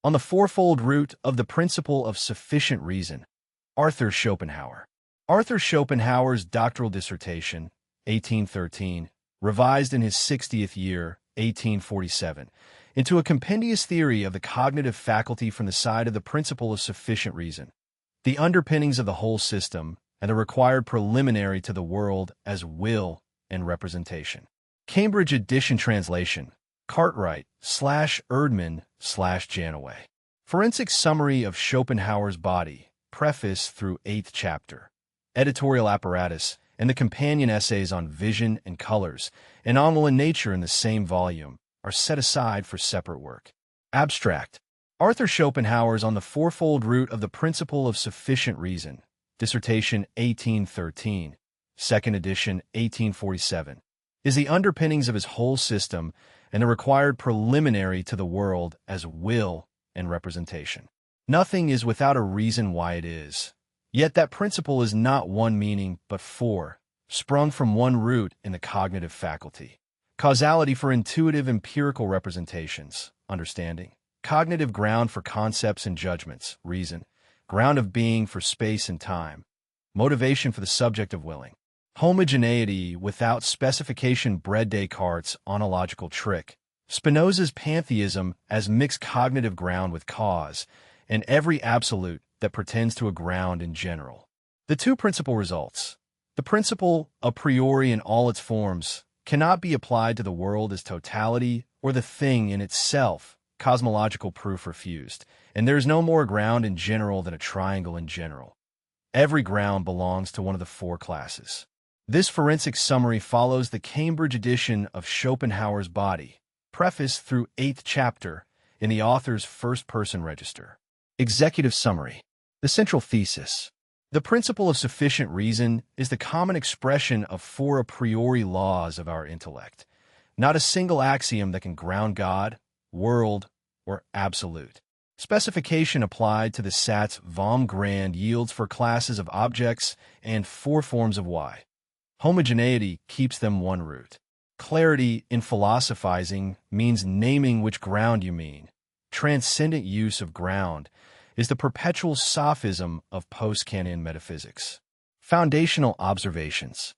On the fourfold root of the principle of sufficient reason, Arthur Schopenhauer. Arthur Schopenhauer's doctoral dissertation, 1813, revised in his 60th year, 1847, into a compendious theory of the cognitive faculty from the side of the principle of sufficient reason, the underpinnings of the whole system, and the required preliminary to the world as will and representation. Cambridge Edition Translation, Cartwright/Erdman/Janaway. Forensic Summary of Schopenhauer's Body, Preface through 8th Chapter. Editorial apparatus, and the companion essays on vision and colors, and on will and nature in the same volume, are set aside for separate work. Abstract. Arthur Schopenhauer's On the Fourfold Root of the Principle of Sufficient Reason, Dissertation 1813, 2nd edition 1847, is the underpinnings of his whole system and the required preliminary to the world as will and representation. Nothing is without a reason why it is. Yet that principle is not one meaning, but four, sprung from one root in the cognitive faculty. Causality for intuitive empirical representations, understanding. Cognitive ground for concepts and judgments, reason. Ground of being for space and time. Motivation for the subject of willing. Homogeneity without specification bred Descartes' ontological trick. Spinoza's pantheism as mixed cognitive ground with cause, and every absolute that pretends to a ground in general. The two principal results. The principle, a priori in all its forms, cannot be applied to the world as totality or the thing in itself, cosmological proof refused, and there is no more ground in general than a triangle in general. Every ground belongs to one of the four classes. This forensic summary follows the Cambridge edition of Schopenhauer's Body, preface through 8th chapter, in the author's first-person register. Executive summary. The central thesis. The principle of sufficient reason is the common expression of four a priori laws of our intellect, not a single axiom that can ground God, world, or absolute. Specification applied to the Sats vom Grand yields for classes of objects and four forms of Y. Homogeneity keeps them one root. Clarity in philosophizing means naming which ground you mean. Transcendent use of ground is the perpetual sophism of post-Kantian metaphysics. Foundational observations.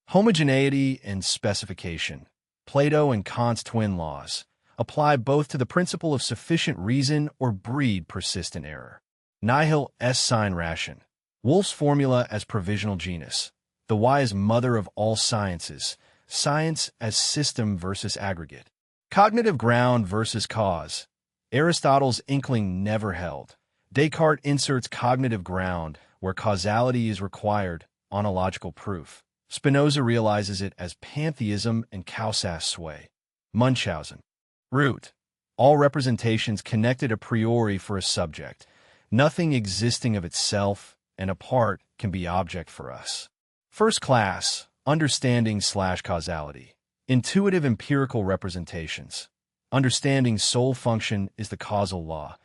Homogeneity and specification. Plato and Kant's twin laws apply both to the principle of sufficient reason or breed persistent error. Nihil est sine ration. Wolff's formula as provisional genus. The Y is mother of all sciences. Science as system versus aggregate. Cognitive ground versus cause. Aristotle's inkling never held. Descartes inserts cognitive ground where causality is required, ontological proof. Spinoza realizes it as pantheism and Causas sway. Munchausen. Root. All representations connected a priori for a subject. Nothing existing of itself and apart can be object for us. First class, understanding/causality. Intuitive empirical representations. Understanding's sole function is the causal law.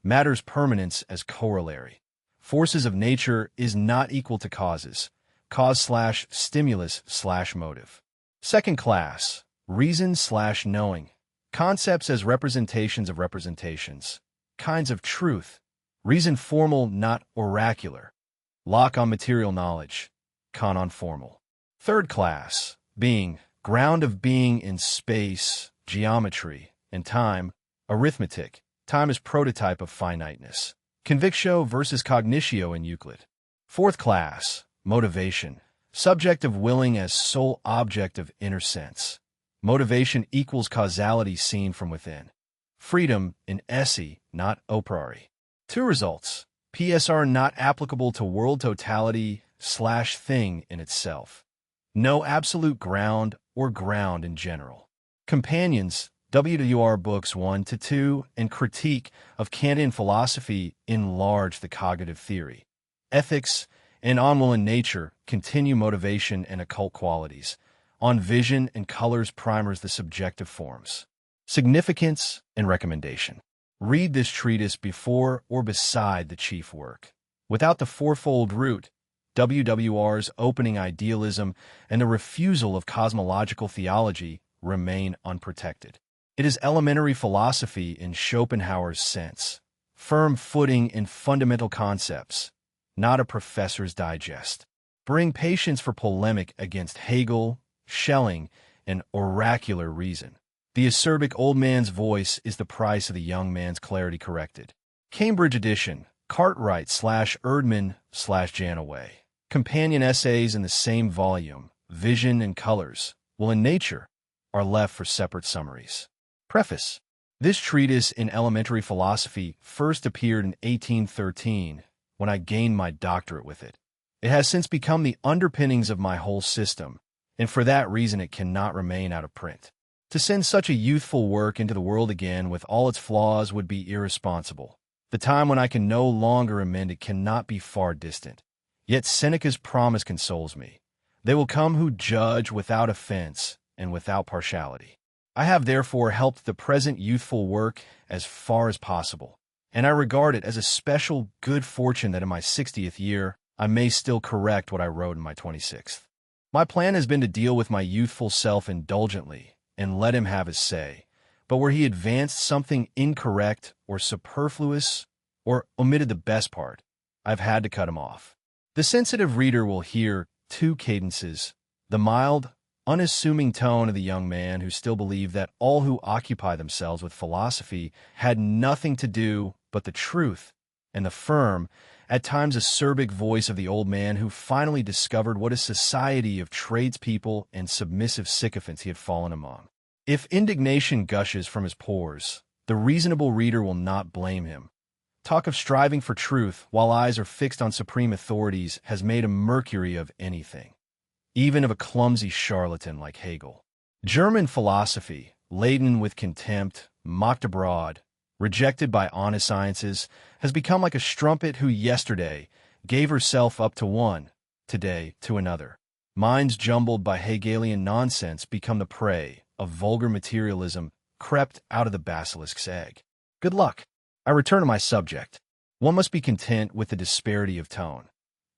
Matter's permanence as corollary. Forces of nature is not equal to causes. Cause/stimulus/motive. Second class, reason/knowing. Concepts as representations of representations. Kinds of truth. Reason formal, not oracular. Locke on material knowledge. Kant on formal. Third class, being. Ground of being in space, geometry, and time. Arithmetic. Time is prototype of finiteness. Convictio versus cognitio in Euclid. Fourth class, motivation. Subject of willing as sole object of inner sense. Motivation equals causality seen from within. Freedom in esse, not a priori. Two results. PSR not applicable to world totality/thing in itself. No absolute ground or ground in general. Companions, WWR Books 1-2 and Critique of Kantian Philosophy enlarge the cognitive theory. Ethics and On Will and Nature continue motivation and occult qualities. On Vision and Colors primers the subjective forms. Significance and recommendation. Read this treatise before or beside the chief work. Without the fourfold root, WWR's opening idealism and the refusal of cosmological theology remain unprotected. It is elementary philosophy in Schopenhauer's sense, firm footing in fundamental concepts, not a professor's digest. Bring patience for polemic against Hegel, Schelling, and oracular reason. The acerbic old man's voice is the price of the young man's clarity corrected. Cambridge edition, Cartwright/Erdman/Janaway. Companion essays in the same volume, Vision and Colors, will in nature, are left for separate summaries. Preface. This treatise in elementary philosophy first appeared in 1813, when I gained my doctorate with it. It has since become the underpinnings of my whole system, and for that reason it cannot remain out of print. To send such a youthful work into the world again with all its flaws would be irresponsible. The time when I can no longer amend it cannot be far distant. Yet Seneca's promise consoles me. They will come who judge without offense and without partiality. I have therefore helped the present youthful work as far as possible, and I regard it as a special good fortune that in my 60th year I may still correct what I wrote in my 26th. My plan has been to deal with my youthful self indulgently and let him have his say, but where he advanced something incorrect or superfluous or omitted the best part, I've had to cut him off. The sensitive reader will hear two cadences, the mild, unassuming tone of the young man who still believed that all who occupy themselves with philosophy had nothing to do but the truth, and the firm, at times acerbic voice of the old man who finally discovered what a society of tradespeople and submissive sycophants he had fallen among. If indignation gushes from his pores, the reasonable reader will not blame him. Talk of striving for truth while eyes are fixed on supreme authorities has made a mercury of anything, even of a clumsy charlatan like Hegel. German philosophy, laden with contempt, mocked abroad, rejected by honest sciences, has become like a strumpet who yesterday gave herself up to one, today to another. Minds jumbled by Hegelian nonsense become the prey of vulgar materialism crept out of the basilisk's egg. Good luck. I return to my subject. One must be content with the disparity of tone.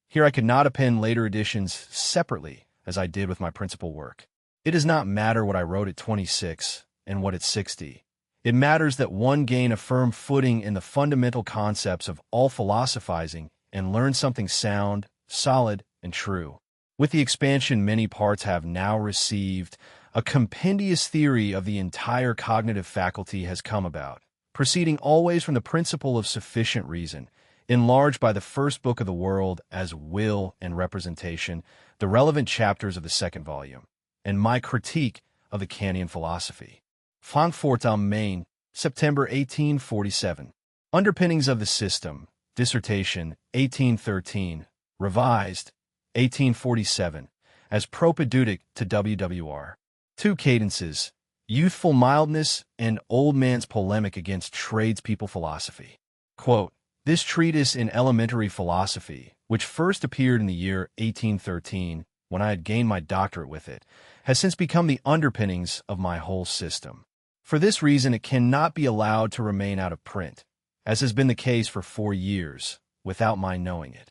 Here I could not append later editions separately, as I did with my principal work. It does not matter what I wrote at 26 and what at 60. It matters that one gain a firm footing in the fundamental concepts of all philosophizing and learn something sound, solid, and true. With the expansion many parts have now received, a compendious theory of the entire cognitive faculty has come about, proceeding always from the principle of sufficient reason, enlarged by the first book of the world as will and representation, the relevant chapters of the second volume, and my critique of the Kantian philosophy. Frankfurt am Main, September 1847. Underpinnings of the System, Dissertation, 1813, revised, 1847, as propedeutic to WWR. Two cadences, youthful mildness and old man's polemic against tradespeople philosophy. Quote, this treatise in elementary philosophy, which first appeared in the year 1813, when I had gained my doctorate with it, has since become the underpinnings of my whole system. For this reason, it cannot be allowed to remain out of print, as has been the case for 4 years, without my knowing it.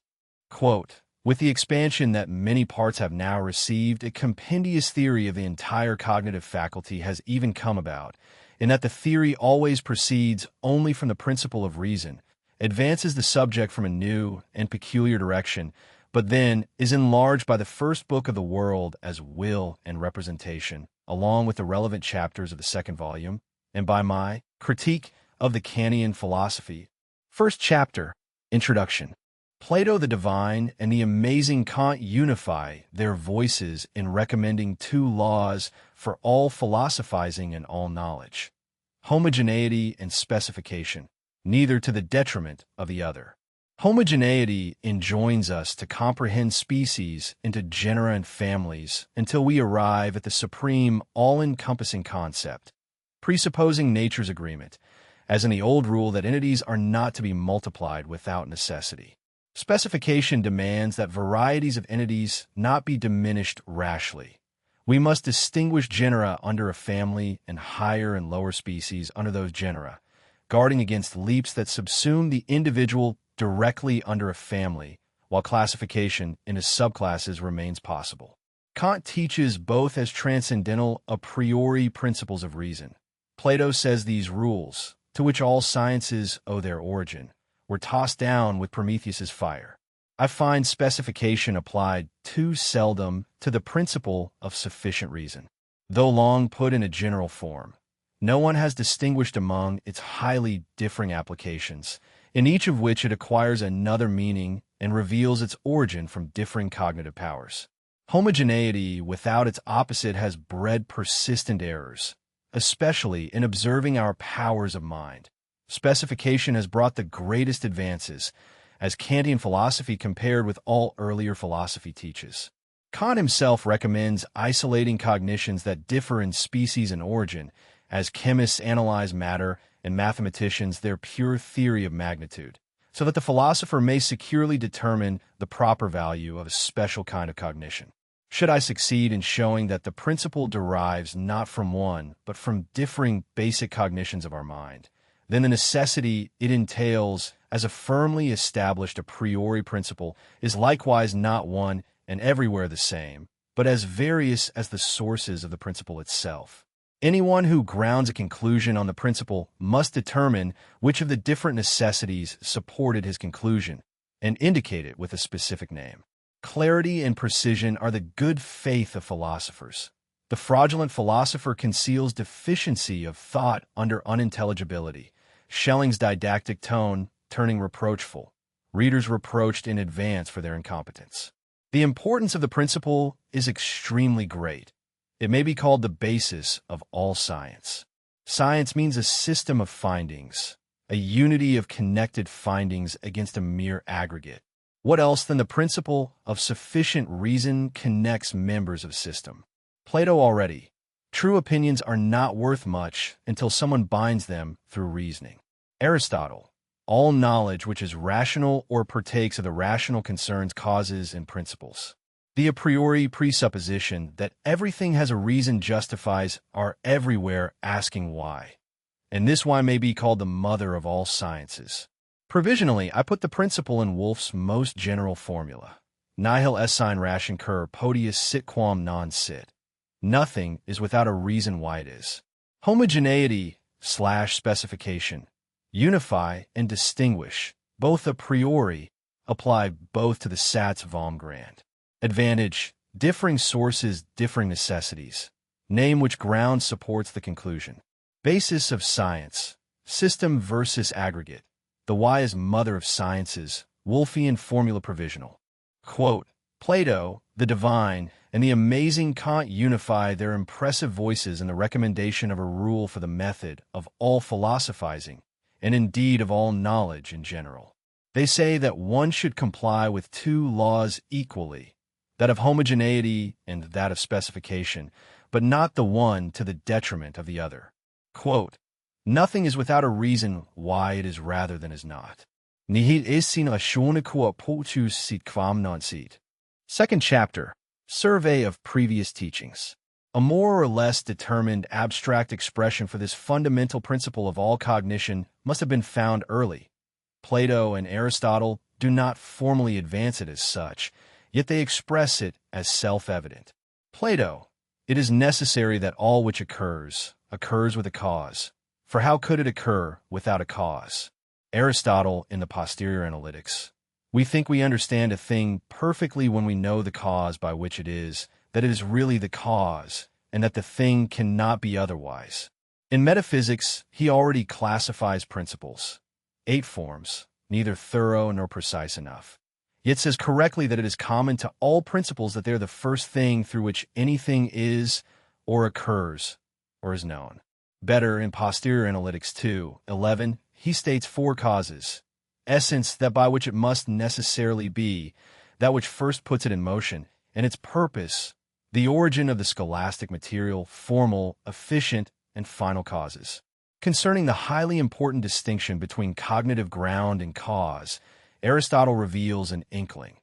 Quote, with the expansion that many parts have now received, a compendious theory of the entire cognitive faculty has even come about, in that the theory always proceeds only from the principle of reason, advances the subject from a new and peculiar direction, but then is enlarged by the first book of the world as will and representation, along with the relevant chapters of the second volume, and by my critique of the Kantian philosophy. First chapter, Introduction. Plato the Divine and the amazing Kant unify their voices in recommending two laws for all philosophizing and all knowledge: homogeneity and specification, neither to the detriment of the other. Homogeneity enjoins us to comprehend species into genera and families until we arrive at the supreme, all-encompassing concept, presupposing nature's agreement, as in the old rule that entities are not to be multiplied without necessity. Specification demands that varieties of entities not be diminished rashly. We must distinguish genera under a family and higher and lower species under those genera, guarding against leaps that subsume the individual directly under a family, while classification into subclasses remains possible. Kant teaches both as transcendental a priori principles of reason. Plato says these rules, to which all sciences owe their origin, were tossed down with Prometheus's fire. I find specification applied too seldom to the principle of sufficient reason. Though long put in a general form, no one has distinguished among its highly differing applications, in each of which it acquires another meaning and reveals its origin from differing cognitive powers. Homogeneity without its opposite has bred persistent errors, especially in observing our powers of mind. Specification has brought the greatest advances, as Kantian philosophy compared with all earlier philosophy teaches. Kant himself recommends isolating cognitions that differ in species and origin, as chemists analyze matter and mathematicians their pure theory of magnitude, so that the philosopher may securely determine the proper value of a special kind of cognition. Should I succeed in showing that the principle derives not from one, but from differing basic cognitions of our mind, then the necessity it entails as a firmly established a priori principle is likewise not one and everywhere the same, but as various as the sources of the principle itself. Anyone who grounds a conclusion on the principle must determine which of the different necessities supported his conclusion, and indicate it with a specific name. Clarity and precision are the good faith of philosophers. The fraudulent philosopher conceals deficiency of thought under unintelligibility, Schelling's didactic tone turning reproachful, readers reproached in advance for their incompetence. The importance of the principle is extremely great. It may be called the basis of all science. Science means a system of findings, a unity of connected findings against a mere aggregate. What else than the principle of sufficient reason connects members of a system? Plato already. True opinions are not worth much until someone binds them through reasoning. Aristotle. All knowledge which is rational or partakes of the rational concerns causes and principles. The a priori presupposition that everything has a reason justifies our everywhere asking why. And this why may be called the mother of all sciences. Provisionally, I put the principle in Wolff's most general formula. Nihil esse in ration cur podius sit quam non sit. Nothing is without a reason why it is. Homogeneity/specification. Unify and distinguish, both a priori, apply both to the Satz vom Grand. Advantage, differing sources, differing necessities. Name which ground supports the conclusion. Basis of science, system versus aggregate. The why is mother of sciences, Wolffian formula provisional. Quote, Plato, the divine, and the amazing Kant unify their impressive voices in the recommendation of a rule for the method of all philosophizing, and indeed of all knowledge in general. They say that one should comply with two laws equally, that of homogeneity and that of specification, but not the one to the detriment of the other. Quote, Nothing is without a reason why it is rather than is not. Nihil est sine ratione quo potus sit quam non sit. Second chapter, Survey of Previous Teachings. A more or less determined abstract expression for this fundamental principle of all cognition must have been found early. Plato and Aristotle do not formally advance it as such, yet they express it as self-evident. Plato, it is necessary that all which occurs with a cause, for how could it occur without a cause? Aristotle in the Posterior Analytics. We think we understand a thing perfectly when we know the cause by which it is, that it is really the cause, and that the thing cannot be otherwise. In metaphysics, he already classifies principles. 8 forms, neither thorough nor precise enough. Yet says correctly that it is common to all principles that they are the first thing through which anything is, or occurs, or is known. Better, in Posterior Analytics 2:11, he states 4 causes. Essence, that by which it must necessarily be, that which first puts it in motion, and its purpose, the origin of the scholastic material, formal, efficient, and final causes. Concerning the highly important distinction between cognitive ground and cause, Aristotle reveals an inkling.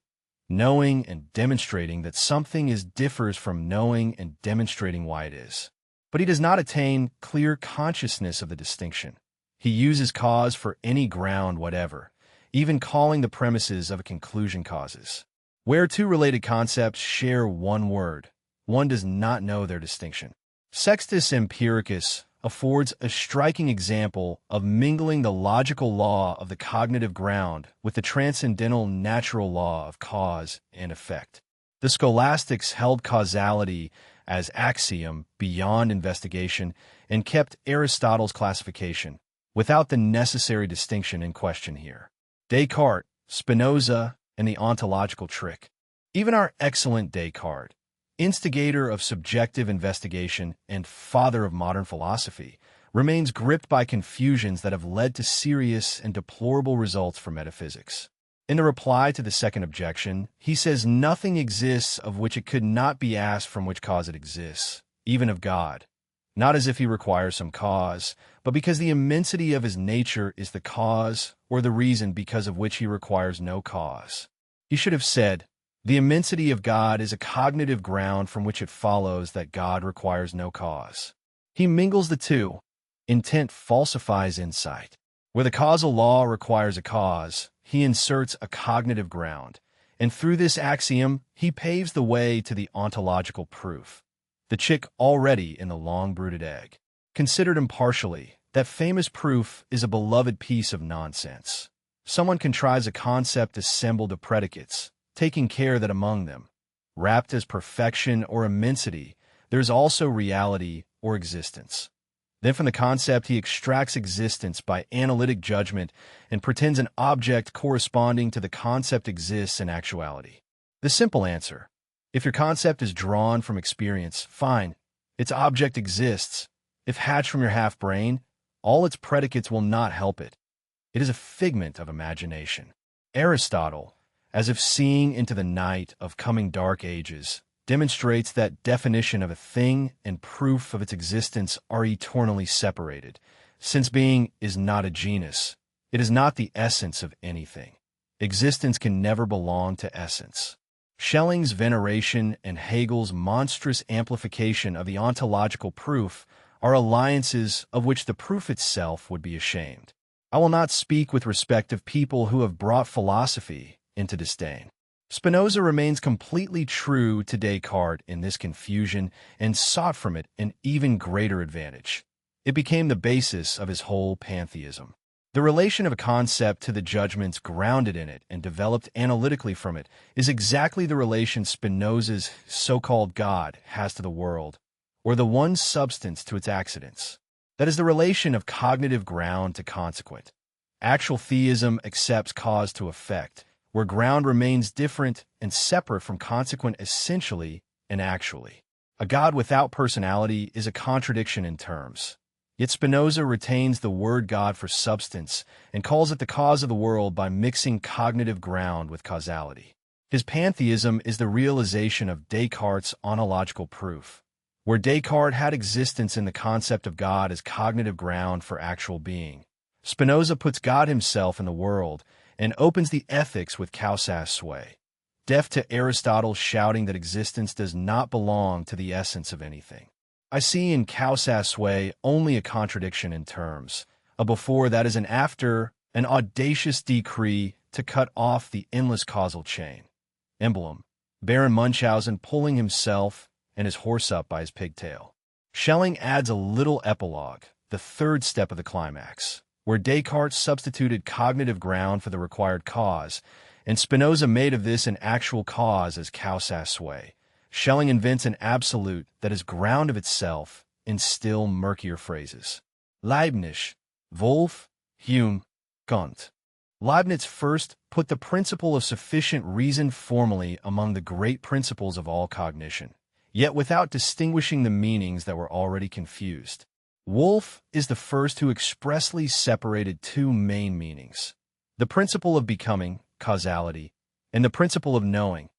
Knowing and demonstrating that something is differs from knowing and demonstrating why it is. But he does not attain clear consciousness of the distinction. He uses cause for any ground whatever, even calling the premises of a conclusion causes. Where 2 related concepts share one word, one does not know their distinction. Sextus Empiricus, affords a striking example of mingling the logical law of the cognitive ground with the transcendental natural law of cause and effect. The scholastics held causality as axiom beyond investigation and kept Aristotle's classification, without the necessary distinction in question here. Descartes, Spinoza, and the ontological trick. Even our excellent Descartes, instigator of subjective investigation and father of modern philosophy, remains gripped by confusions that have led to serious and deplorable results for metaphysics. In the reply to the second objection, he says nothing exists of which it could not be asked from which cause it exists, even of God. Not as if he requires some cause, but because the immensity of his nature is the cause or the reason because of which he requires no cause. He should have said, the immensity of God is a cognitive ground from which it follows that God requires no cause. He mingles the two. Intent falsifies insight. Where the causal law requires a cause, he inserts a cognitive ground, and through this axiom, he paves the way to the ontological proof. The chick already in the long-brooded egg. Considered impartially, that famous proof is a beloved piece of nonsense. Someone contrives a concept assembled of predicates, taking care that among them, wrapped as perfection or immensity, there is also reality or existence. Then from the concept he extracts existence by analytic judgment and pretends an object corresponding to the concept exists in actuality. The simple answer: if your concept is drawn from experience, fine, its object exists. If hatched from your half-brain, all its predicates will not help it. It is a figment of imagination. Aristotle, as if seeing into the night of coming dark ages, demonstrates that definition of a thing and proof of its existence are eternally separated. Since being is not a genus, it is not the essence of anything. Existence can never belong to essence. Schelling's veneration and Hegel's monstrous amplification of the ontological proof are alliances of which the proof itself would be ashamed. I will not speak with respect of people who have brought philosophy into disdain. Spinoza remains completely true to Descartes in this confusion and sought from it an even greater advantage. It became the basis of his whole pantheism. The relation of a concept to the judgments grounded in it and developed analytically from it is exactly the relation Spinoza's so-called God has to the world, or the one substance to its accidents. That is the relation of cognitive ground to consequent. Actual theism accepts cause to effect, where ground remains different and separate from consequent essentially and actually. A God without personality is a contradiction in terms. Yet Spinoza retains the word God for substance and calls it the cause of the world by mixing cognitive ground with causality. His pantheism is the realization of Descartes' ontological proof. Where Descartes had existence in the concept of God as cognitive ground for actual being, Spinoza puts God himself in the world and opens the ethics with causa's sway, deaf to Aristotle shouting that existence does not belong to the essence of anything. I see in causa's sway only a contradiction in terms, a before that is an after, an audacious decree to cut off the endless causal chain. Emblem: Baron Munchausen pulling himself and his horse up by his pigtail. Schelling adds a little epilogue, the third step of the climax, where Descartes substituted cognitive ground for the required cause, and Spinoza made of this an actual cause as causa's sway. Schelling invents an absolute that is ground of itself in still murkier phrases. Leibniz, Wolff, Hume, Kant. Leibniz first put the principle of sufficient reason formally among the great principles of all cognition, yet without distinguishing the meanings that were already confused. Wolff is the first who expressly separated two main meanings: the principle of becoming, causality, and the principle of knowing,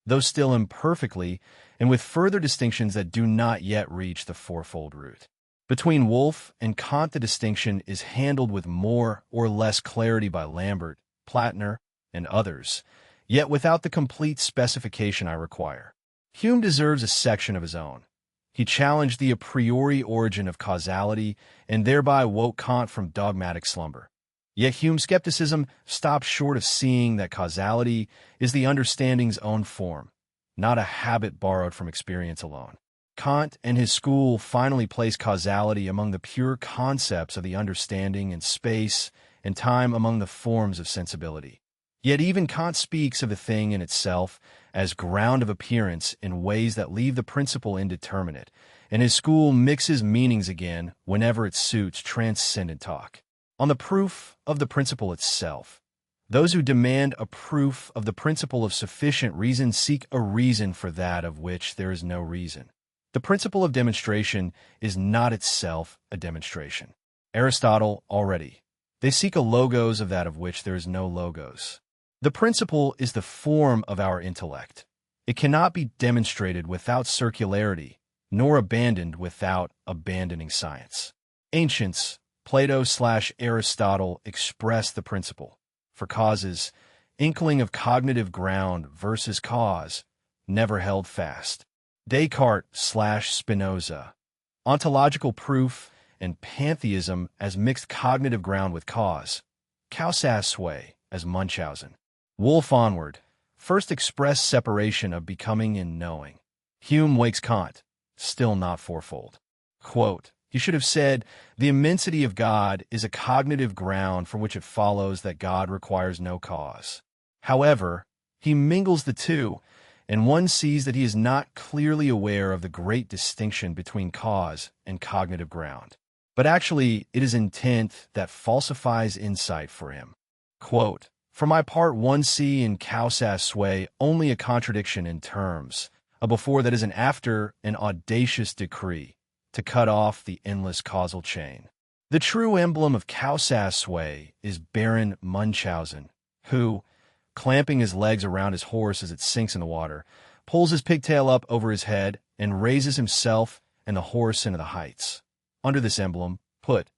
though still imperfectly and with further distinctions that do not yet reach the fourfold root. Between Wolff and Kant the distinction is handled with more or less clarity by Lambert, Plattner, and others, yet without the complete specification I require. Hume deserves a section of his own. He challenged the a priori origin of causality and thereby woke Kant from dogmatic slumber. Yet Hume's skepticism stopped short of seeing that causality is the understanding's own form, not a habit borrowed from experience alone. Kant and his school finally place causality among the pure concepts of the understanding and space and time among the forms of sensibility. Yet even Kant speaks of the thing in itself as ground of appearance in ways that leave the principle indeterminate, and his school mixes meanings again whenever it suits transcendent talk. On the proof of the principle itself, those who demand a proof of the principle of sufficient reason seek a reason for that of which there is no reason. The principle of demonstration is not itself a demonstration. Aristotle already. They seek a logos of that of which there is no logos. The principle is the form of our intellect. It cannot be demonstrated without circularity, nor abandoned without abandoning science. Ancients, Plato/Aristotle, express the principle. For causes, inkling of cognitive ground versus cause, never held fast. Descartes/Spinoza, ontological proof and pantheism as mixed cognitive ground with cause. Causasway as Munchausen. Wolf onward, first express separation of becoming and knowing. Hume wakes Kant, still not fourfold. Quote, he should have said, the immensity of God is a cognitive ground from which it follows that God requires no cause. However, he mingles the two, and one sees that he is not clearly aware of the great distinction between cause and cognitive ground. But actually, it is intent that falsifies insight for him. Quote, for my part, one see in Causasway only a contradiction in terms, a before that is an after, an audacious decree, to cut off the endless causal chain. The true emblem of Causasway is Baron Munchausen, who, clamping his legs around his horse as it sinks in the water, pulls his pigtail up over his head and raises himself and the horse into the heights. Under this emblem, put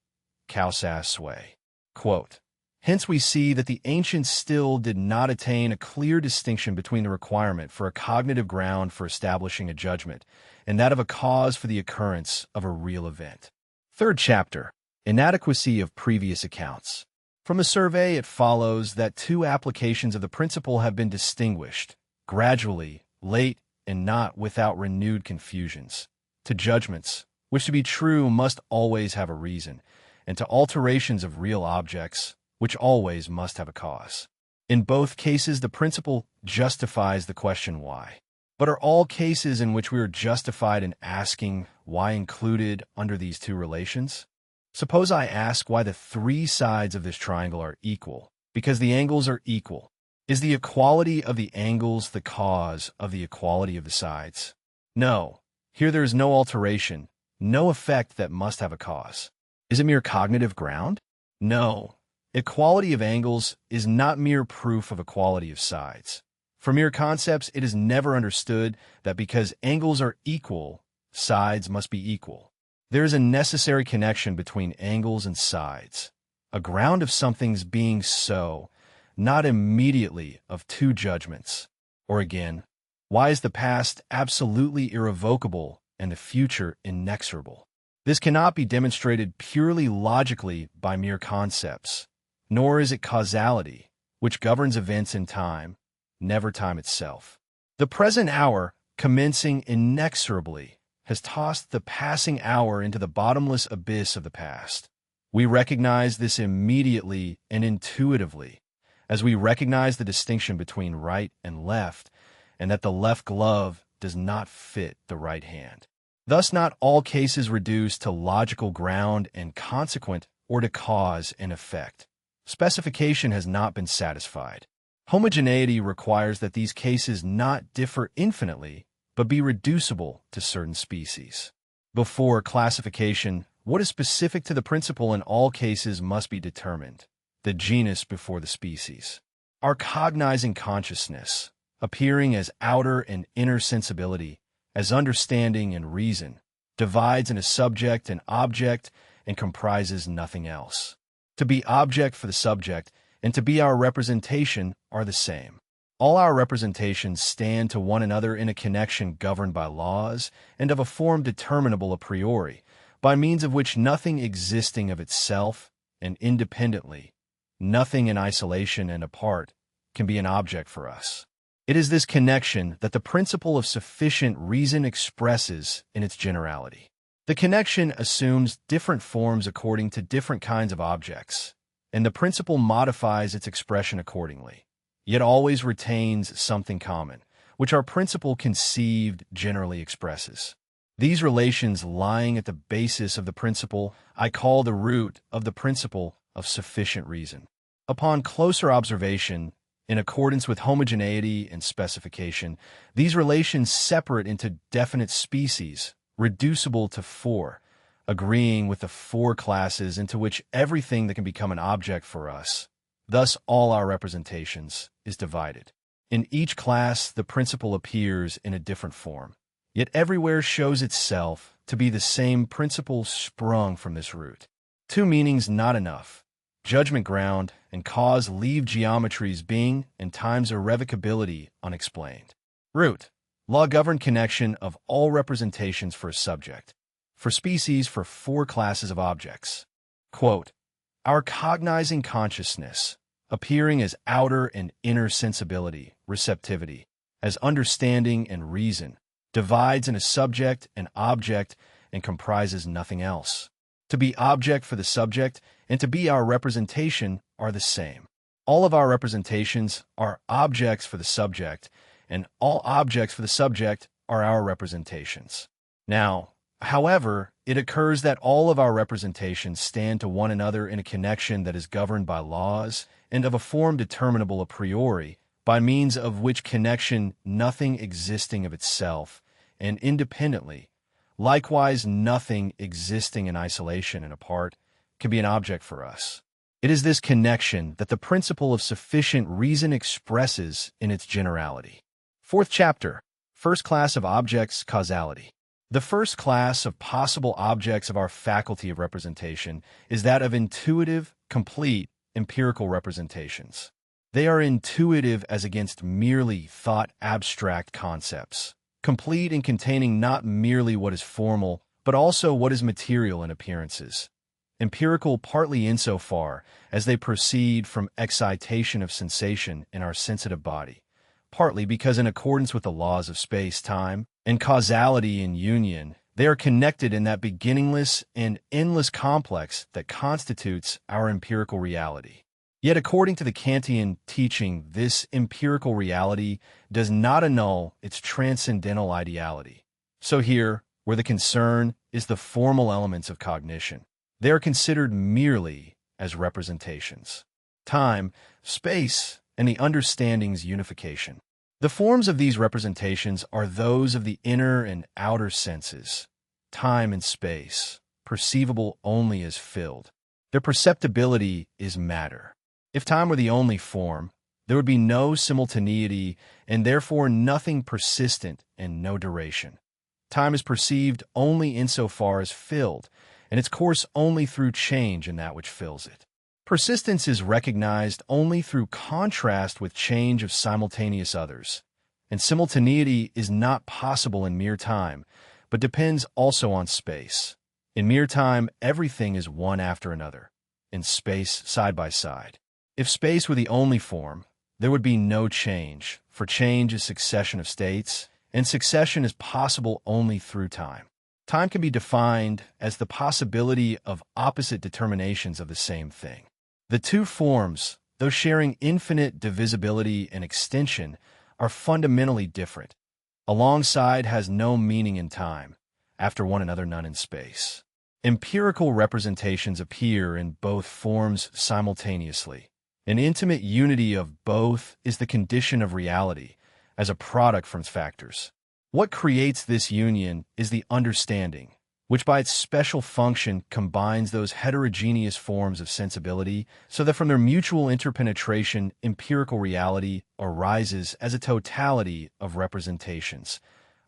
Causasway. Quote, hence we see that the ancients still did not attain a clear distinction between the requirement for a cognitive ground for establishing a judgment and that of a cause for the occurrence of a real event. Third chapter, inadequacy of previous accounts. From the survey, it follows that two applications of the principle have been distinguished, gradually, late, and not without renewed confusions, to judgments, which to be true must always have a reason, and to alterations of real objects, which always must have a cause. In both cases, the principle justifies the question why. But are all cases in which we are justified in asking why included under these two relations? Suppose I ask why the three sides of this triangle are equal, because the angles are equal. Is the equality of the angles the cause of the equality of the sides? No. Here there is no alteration, no effect that must have a cause. Is it mere cognitive ground? No. Equality of angles is not mere proof of equality of sides. For mere concepts, it is never understood that because angles are equal, sides must be equal. There is a necessary connection between angles and sides, a ground of something's being so, not immediately of two judgments. Or again, why is the past absolutely irrevocable and the future inexorable? This cannot be demonstrated purely logically by mere concepts, nor is it causality, which governs events in time, never time itself. The present hour, commencing inexorably, has tossed the passing hour into the bottomless abyss of the past. We recognize this immediately and intuitively, as we recognize the distinction between right and left, and that the left glove does not fit the right hand. Thus not all cases reduce to logical ground and consequent or to cause and effect. Specification has not been satisfied. Homogeneity requires that these cases not differ infinitely, but be reducible to certain species. Before classification, what is specific to the principle in all cases must be determined, the genus before the species. Our cognizing consciousness, appearing as outer and inner sensibility, as understanding and reason, divides into subject and object and comprises nothing else. To be object for the subject and to be our representation are the same. All our representations stand to one another in a connection governed by laws and of a form determinable a priori, by means of which nothing existing of itself and independently, nothing in isolation and apart, can be an object for us. It is this connection that the principle of sufficient reason expresses in its generality. The connection assumes different forms according to different kinds of objects, and the principle modifies its expression accordingly, yet always retains something common, which our principle conceived generally expresses. These relations lying at the basis of the principle I call the root of the principle of sufficient reason. Upon closer observation, in accordance with homogeneity and specification, these relations separate into definite species, reducible to four, agreeing with the four classes into which everything that can become an object for us, thus all our representations, is divided. In each class, the principle appears in a different form, yet everywhere shows itself to be the same principle sprung from this root. Two meanings not enough. Judgment ground and cause leave geometry's being and time's irrevocability unexplained. Root. Law-governed connection of all representations for a subject. For species, for four classes of objects. Quote, our cognizing consciousness, appearing as outer and inner sensibility, receptivity, as understanding and reason, divides in a subject and object and comprises nothing else. To be object for the subject and to be our representation are the same. All of our representations are objects for the subject, and all objects for the subject are our representations. Now, however, it occurs that all of our representations stand to one another in a connection that is governed by laws and of a form determinable a priori, by means of which connection nothing existing of itself and independently, likewise nothing existing in isolation and apart, can be an object for us. It is this connection that the principle of sufficient reason expresses in its generality. Fourth chapter, first class of objects, causality. The first class of possible objects of our faculty of representation is that of intuitive, complete, empirical representations. They are intuitive as against merely thought abstract concepts, complete in containing not merely what is formal, but also what is material in appearances. Empirical partly insofar as they proceed from excitation of sensation in our sensitive body, partly because in accordance with the laws of space-time and causality in union, they are connected in that beginningless and endless complex that constitutes our empirical reality. Yet according to the Kantian teaching, this empirical reality does not annul its transcendental ideality. So here, where the concern is the formal elements of cognition, they are considered merely as representations. Time, space, and the understanding's unification. The forms of these representations are those of the inner and outer senses, time and space, perceivable only as filled. Their perceptibility is matter. If time were the only form, there would be no simultaneity and therefore nothing persistent and no duration. Time is perceived only insofar as filled, and its course only through change in that which fills it. Persistence is recognized only through contrast with change of simultaneous others, and simultaneity is not possible in mere time, but depends also on space. In mere time, everything is one after another, in space side by side. If space were the only form, there would be no change, for change is succession of states, and succession is possible only through time. Time can be defined as the possibility of opposite determinations of the same thing. The two forms, though sharing infinite divisibility and extension, are fundamentally different. Alongside has no meaning in time, after one another none in space. Empirical representations appear in both forms simultaneously. An intimate unity of both is the condition of reality, as a product from its factors. What creates this union is the understanding, which by its special function combines those heterogeneous forms of sensibility so that from their mutual interpenetration, empirical reality arises as a totality of representations,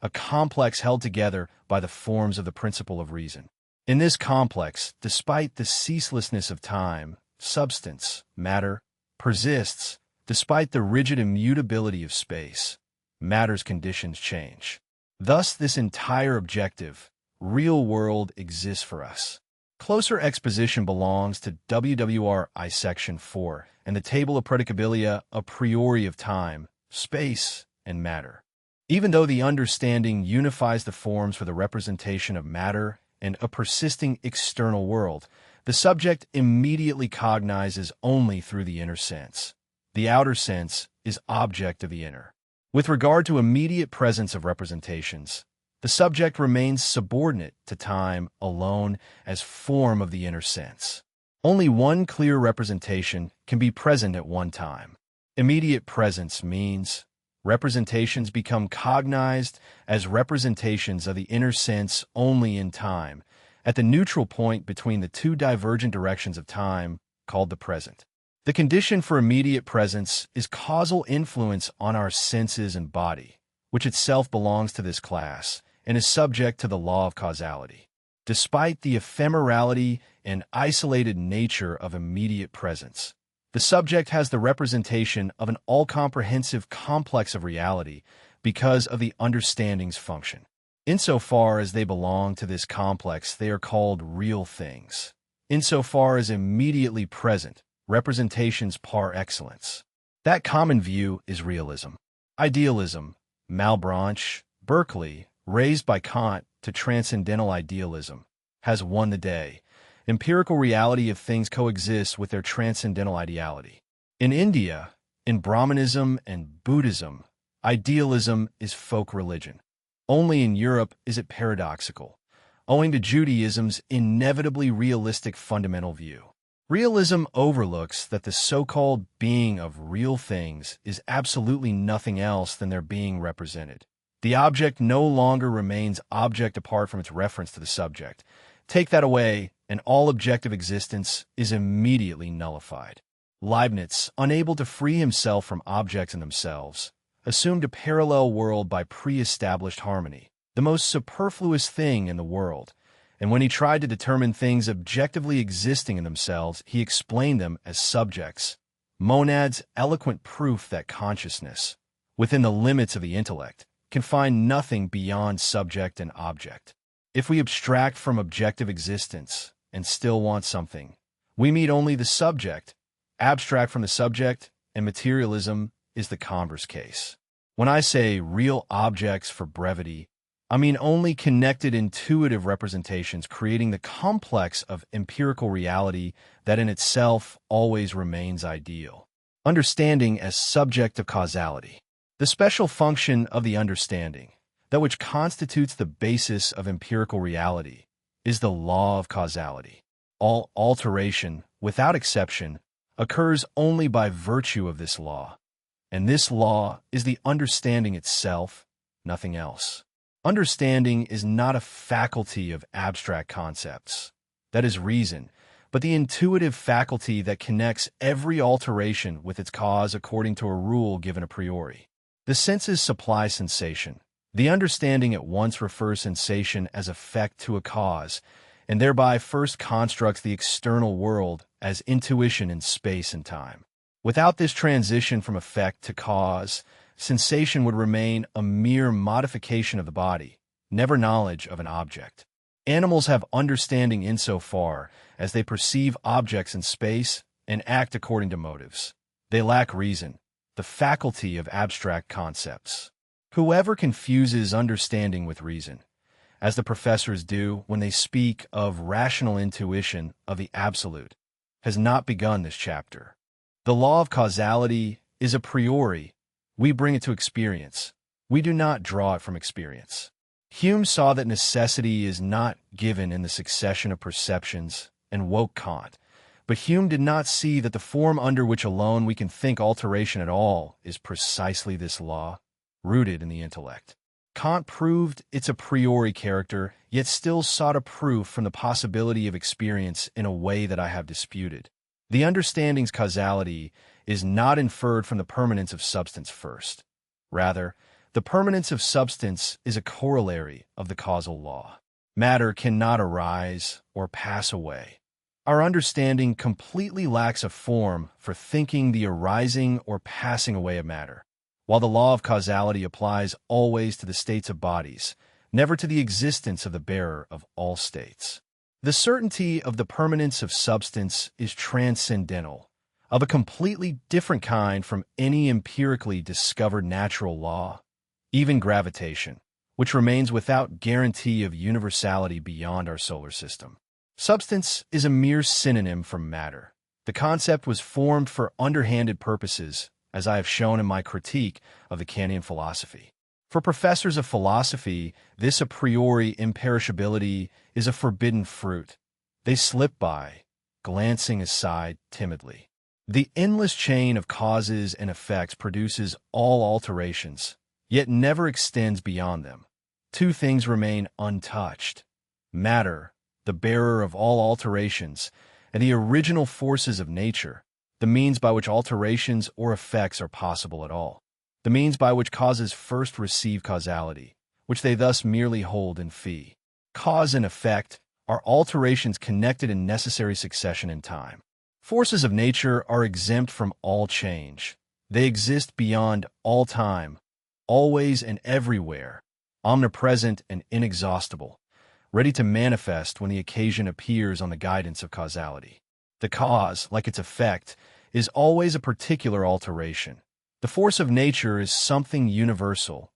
a complex held together by the forms of the principle of reason. In this complex, despite the ceaselessness of time, substance, matter, persists, despite the rigid immutability of space. Matter's conditions change. Thus, this entire objective, real world exists for us. Closer exposition belongs to WWRI Section 4 and the table of predicabilia a priori of time, space, and matter. Even though the understanding unifies the forms for the representation of matter and a persisting external world, the subject immediately cognizes only through the inner sense. The outer sense is object of the inner. With regard to immediate presence of representations, the subject remains subordinate to time alone as form of the inner sense. Only one clear representation can be present at one time. Immediate presence means representations become cognized as representations of the inner sense only in time, at the neutral point between the two divergent directions of time, called the present. The condition for immediate presence is causal influence on our senses and body, which itself belongs to this class and is subject to the law of causality. Despite the ephemerality and isolated nature of immediate presence, the subject has the representation of an all-comprehensive complex of reality because of the understanding's function. Insofar as they belong to this complex, they are called real things. Insofar as immediately present, representations par excellence. That common view is realism. Idealism, Malebranche, Berkeley, raised by Kant to transcendental idealism, has won the day. Empirical reality of things coexists with their transcendental ideality. In India, in Brahmanism and Buddhism, idealism is folk religion. Only in Europe is it paradoxical, owing to Judaism's inevitably realistic fundamental view. Realism overlooks that the so-called being of real things is absolutely nothing else than their being represented. The object no longer remains object apart from its reference to the subject. Take that away, and all objective existence is immediately nullified. Leibniz, unable to free himself from objects in themselves, assumed a parallel world by pre-established harmony, the most superfluous thing in the world, and when he tried to determine things objectively existing in themselves, he explained them as subjects, monads, eloquent proof that consciousness, within the limits of the intellect, can find nothing beyond subject and object. If we abstract from objective existence and still want something, we meet only the subject, abstract from the subject, and materialism is the converse case. When I say real objects for brevity, I mean only connected intuitive representations creating the complex of empirical reality that in itself always remains ideal. Understanding as subject of causality. The special function of the understanding, that which constitutes the basis of empirical reality, is the law of causality. All alteration, without exception, occurs only by virtue of this law, and this law is the understanding itself, nothing else. Understanding is not a faculty of abstract concepts, that is reason, but the intuitive faculty that connects every alteration with its cause according to a rule given a priori. The senses supply sensation. The understanding at once refers sensation as effect to a cause, and thereby first constructs the external world as intuition in space and time. Without this transition from effect to cause, sensation would remain a mere modification of the body, never knowledge of an object. Animals have understanding insofar as they perceive objects in space and act according to motives. They lack reason, the faculty of abstract concepts. Whoever confuses understanding with reason, as the professors do when they speak of rational intuition of the absolute, has not begun this chapter. The law of causality is a priori. We bring it to experience. We do not draw it from experience. Hume saw that necessity is not given in the succession of perceptions and woke Kant, but Hume did not see that the form under which alone we can think alteration at all is precisely this law, rooted in the intellect. Kant proved its a priori character, yet still sought a proof from the possibility of experience in a way that I have disputed. The understanding's causality is not inferred from the permanence of substance first. Rather, the permanence of substance is a corollary of the causal law. Matter cannot arise or pass away. Our understanding completely lacks a form for thinking the arising or passing away of matter, while the law of causality applies always to the states of bodies, never to the existence of the bearer of all states. The certainty of the permanence of substance is transcendental, of a completely different kind from any empirically discovered natural law, even gravitation, which remains without guarantee of universality beyond our solar system. Substance is a mere synonym for matter. The concept was formed for underhanded purposes, as I have shown in my critique of the Kantian philosophy. For professors of philosophy, this a priori imperishability is a forbidden fruit. They slip by, glancing aside timidly. The endless chain of causes and effects produces all alterations, yet never extends beyond them. Two things remain untouched: matter, the bearer of all alterations, and the original forces of nature, the means by which alterations or effects are possible at all, the means by which causes first receive causality, which they thus merely hold in fee. Cause and effect are alterations connected in necessary succession in time. Forces of nature are exempt from all change. They exist beyond all time, always and everywhere, omnipresent and inexhaustible, ready to manifest when the occasion appears on the guidance of causality. The cause, like its effect, is always a particular alteration. The force of nature is something universal,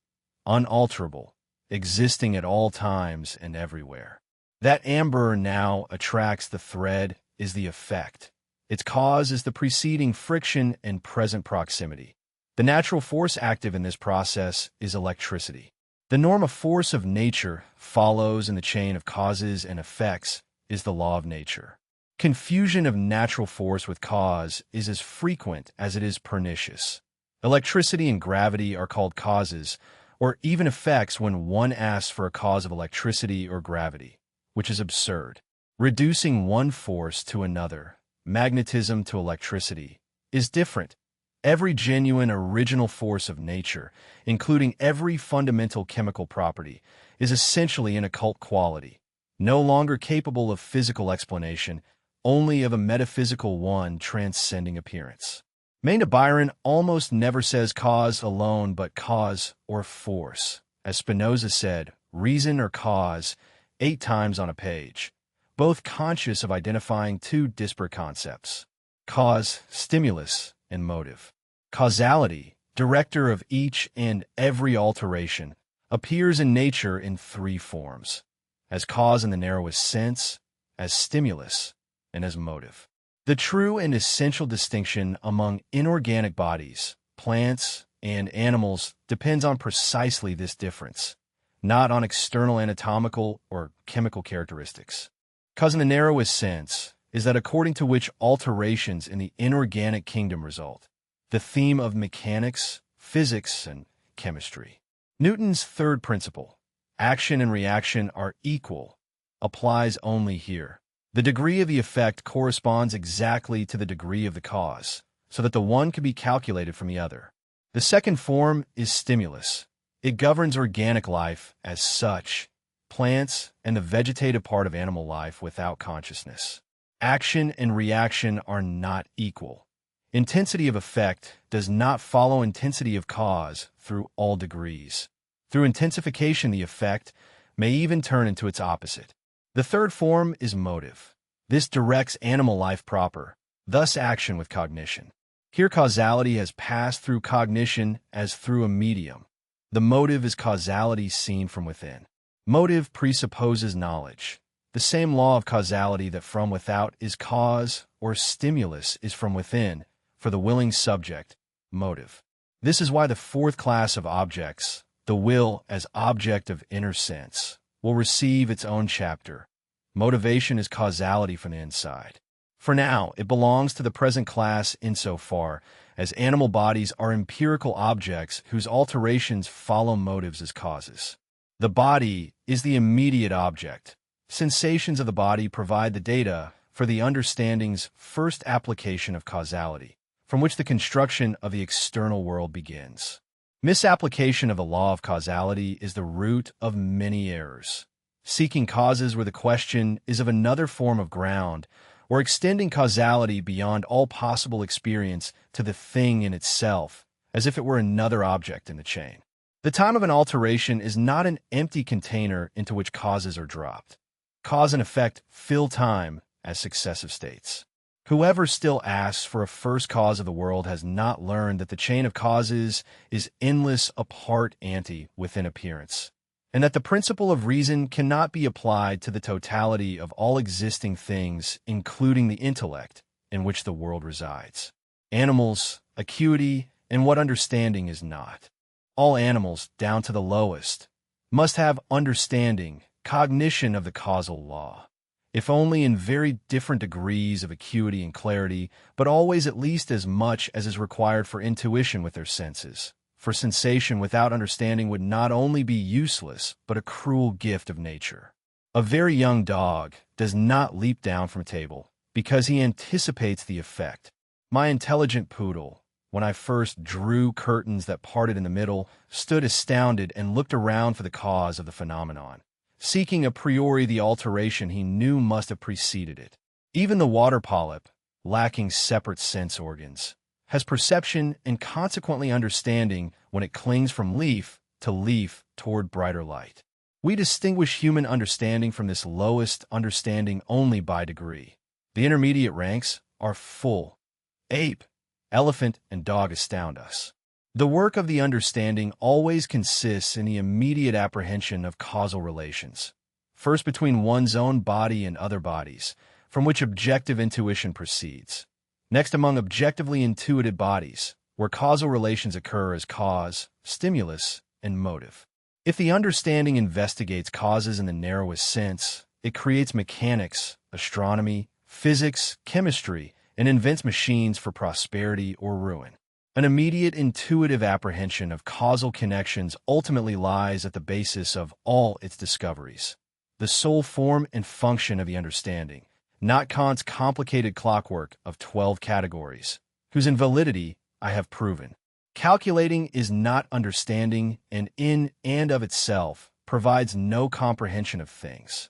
unalterable, existing at all times and everywhere. That amber now attracts the thread is the effect. Its cause is the preceding friction and present proximity. The natural force active in this process is electricity. The norm of force of nature follows in the chain of causes and effects is the law of nature. Confusion of natural force with cause is as frequent as it is pernicious. Electricity and gravity are called causes, or even effects when one asks for a cause of electricity or gravity, which is absurd. Reducing one force to another, magnetism to electricity, is different. Every genuine original force of nature, including every fundamental chemical property, is essentially an occult quality, no longer capable of physical explanation, only of a metaphysical one transcending appearance. Maynard Byron almost never says cause alone but cause or force. As Spinoza said, reason or cause, 8 times on a page, both conscious of identifying two disparate concepts: cause, stimulus, and motive. Causality, director of each and every alteration, appears in nature in 3 forms: as cause in the narrowest sense, as stimulus, and as motive. The true and essential distinction among inorganic bodies, plants, and animals depends on precisely this difference, not on external anatomical or chemical characteristics. Cause in the narrowest sense is that according to which alterations in the inorganic kingdom result, the theme of mechanics, physics, and chemistry. Newton's third principle, action and reaction are equal, applies only here. The degree of the effect corresponds exactly to the degree of the cause, so that the one can be calculated from the other. The second form is stimulus. It governs organic life as such, plants, and the vegetative part of animal life without consciousness. Action and reaction are not equal. Intensity of effect does not follow intensity of cause through all degrees. Through intensification, the effect may even turn into its opposite. The third form is motive. This directs animal life proper, thus action with cognition. Here causality has passed through cognition as through a medium. The motive is causality seen from within. Motive presupposes knowledge. The same law of causality that from without is cause or stimulus is from within, for the willing subject, motive. This is why the fourth class of objects, the will as object of inner sense, will receive its own chapter. Motivation is causality from the inside. For now, it belongs to the present class insofar as animal bodies are empirical objects whose alterations follow motives as causes. The body is the immediate object. Sensations of the body provide the data for the understanding's first application of causality, from which the construction of the external world begins. Misapplication of the law of causality is the root of many errors. Seeking causes where the question is of another form of ground, or extending causality beyond all possible experience to the thing in itself, as if it were another object in the chain. The time of an alteration is not an empty container into which causes are dropped. Cause and effect fill time as successive states. Whoever still asks for a first cause of the world has not learned that the chain of causes is endless apart ante within appearance, and that the principle of reason cannot be applied to the totality of all existing things, including the intellect in which the world resides. Animals, acuity, and what understanding is not. All animals, down to the lowest, must have understanding, cognition of the causal law, if only in very different degrees of acuity and clarity, but always at least as much as is required for intuition with their senses. For sensation without understanding would not only be useless, but a cruel gift of nature. A very young dog does not leap down from a table because he anticipates the effect. My intelligent poodle, when I first drew curtains that parted in the middle, stood astounded and looked around for the cause of the phenomenon, seeking a priori the alteration he knew must have preceded it. Even the water polyp, lacking separate sense organs, has perception and consequently understanding when it clings from leaf to leaf toward brighter light. We distinguish human understanding from this lowest understanding only by degree. The intermediate ranks are full. Ape, elephant, and dog astound us. The work of the understanding always consists in the immediate apprehension of causal relations, first between one's own body and other bodies, from which objective intuition proceeds. Next, among objectively intuited bodies, where causal relations occur as cause, stimulus, and motive. If the understanding investigates causes in the narrowest sense, it creates mechanics, astronomy, physics, chemistry, and invents machines for prosperity or ruin. An immediate intuitive apprehension of causal connections ultimately lies at the basis of all its discoveries. The sole form and function of the understanding, not Kant's complicated clockwork of 12 categories, whose invalidity I have proven. Calculating is not understanding, and in and of itself provides no comprehension of things.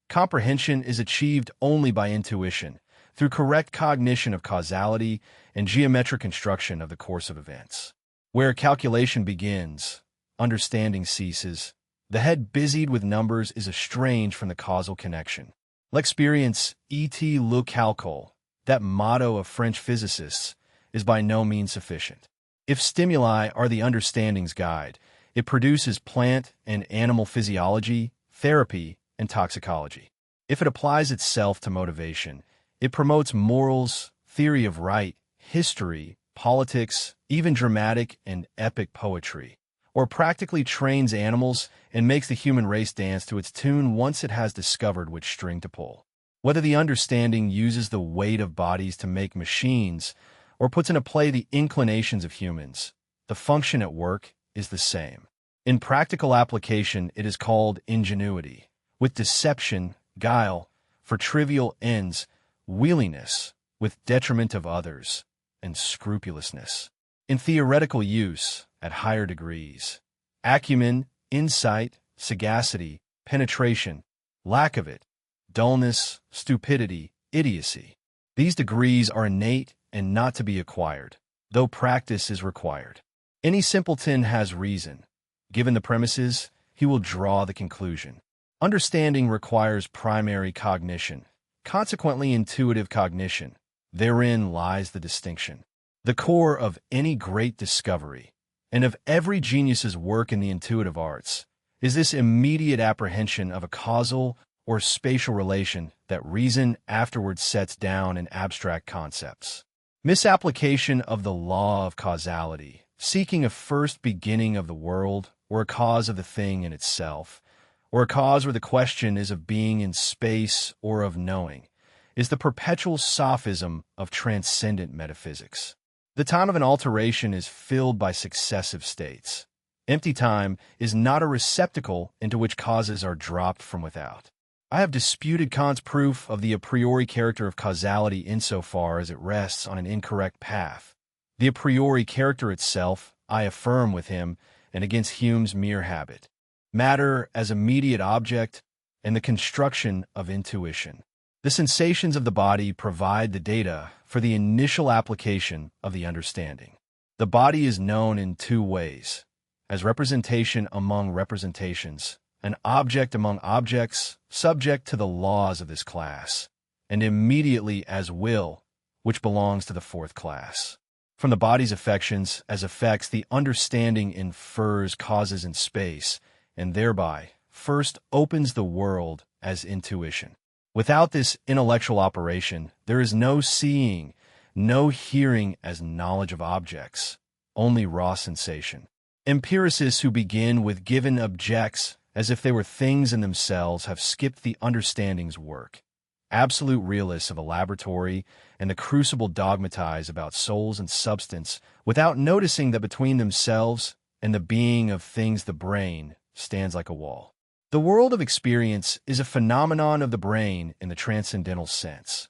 Comprehension is achieved only by intuition, through correct cognition of causality and geometric construction of the course of events. Where calculation begins, understanding ceases. The head busied with numbers is estranged from the causal connection. L'expérience est le calcul, that motto of French physicists, is by no means sufficient. If stimuli are the understanding's guide, it produces plant and animal physiology, therapy, and toxicology. If it applies itself to motivation, it promotes morals, theory of right, history, politics, even dramatic and epic poetry, or practically trains animals and makes the human race dance to its tune once it has discovered which string to pull. Whether the understanding uses the weight of bodies to make machines or puts into play the inclinations of humans, the function at work is the same. In practical application, it is called ingenuity, with deception, guile, for trivial ends, wheeliness, with detriment of others, and scrupulousness. In theoretical use, at higher degrees, acumen, insight, sagacity, penetration, lack of it, dullness, stupidity, idiocy. These degrees are innate and not to be acquired, though practice is required. Any simpleton has reason. Given the premises, he will draw the conclusion. Understanding requires primary cognition, consequently intuitive cognition. Therein lies the distinction. The core of any great discovery, and of every genius's work in the intuitive arts, is this immediate apprehension of a causal or spatial relation that reason afterwards sets down in abstract concepts. Misapplication of the law of causality, seeking a first beginning of the world, or a cause of the thing in itself, or a cause where the question is of being in space or of knowing, is the perpetual sophism of transcendent metaphysics. The time of an alteration is filled by successive states. Empty time is not a receptacle into which causes are dropped from without. I have disputed Kant's proof of the a priori character of causality insofar as it rests on an incorrect path. The a priori character itself, I affirm with him, and against Hume's mere habit. Matter as immediate object, and the construction of intuition. The sensations of the body provide the data for the initial application of the understanding. The body is known in two ways: as representation among representations, an object among objects, subject to the laws of this class, and immediately as will, which belongs to the fourth class. From the body's affections as effects, the understanding infers causes in space, and thereby first opens the world as intuition. Without this intellectual operation, there is no seeing, no hearing as knowledge of objects, only raw sensation. Empiricists who begin with given objects as if they were things in themselves have skipped the understanding's work. Absolute realists of a laboratory and the crucible dogmatize about souls and substance without noticing that between themselves and the being of things the brain stands like a wall. The world of experience is a phenomenon of the brain in the transcendental sense.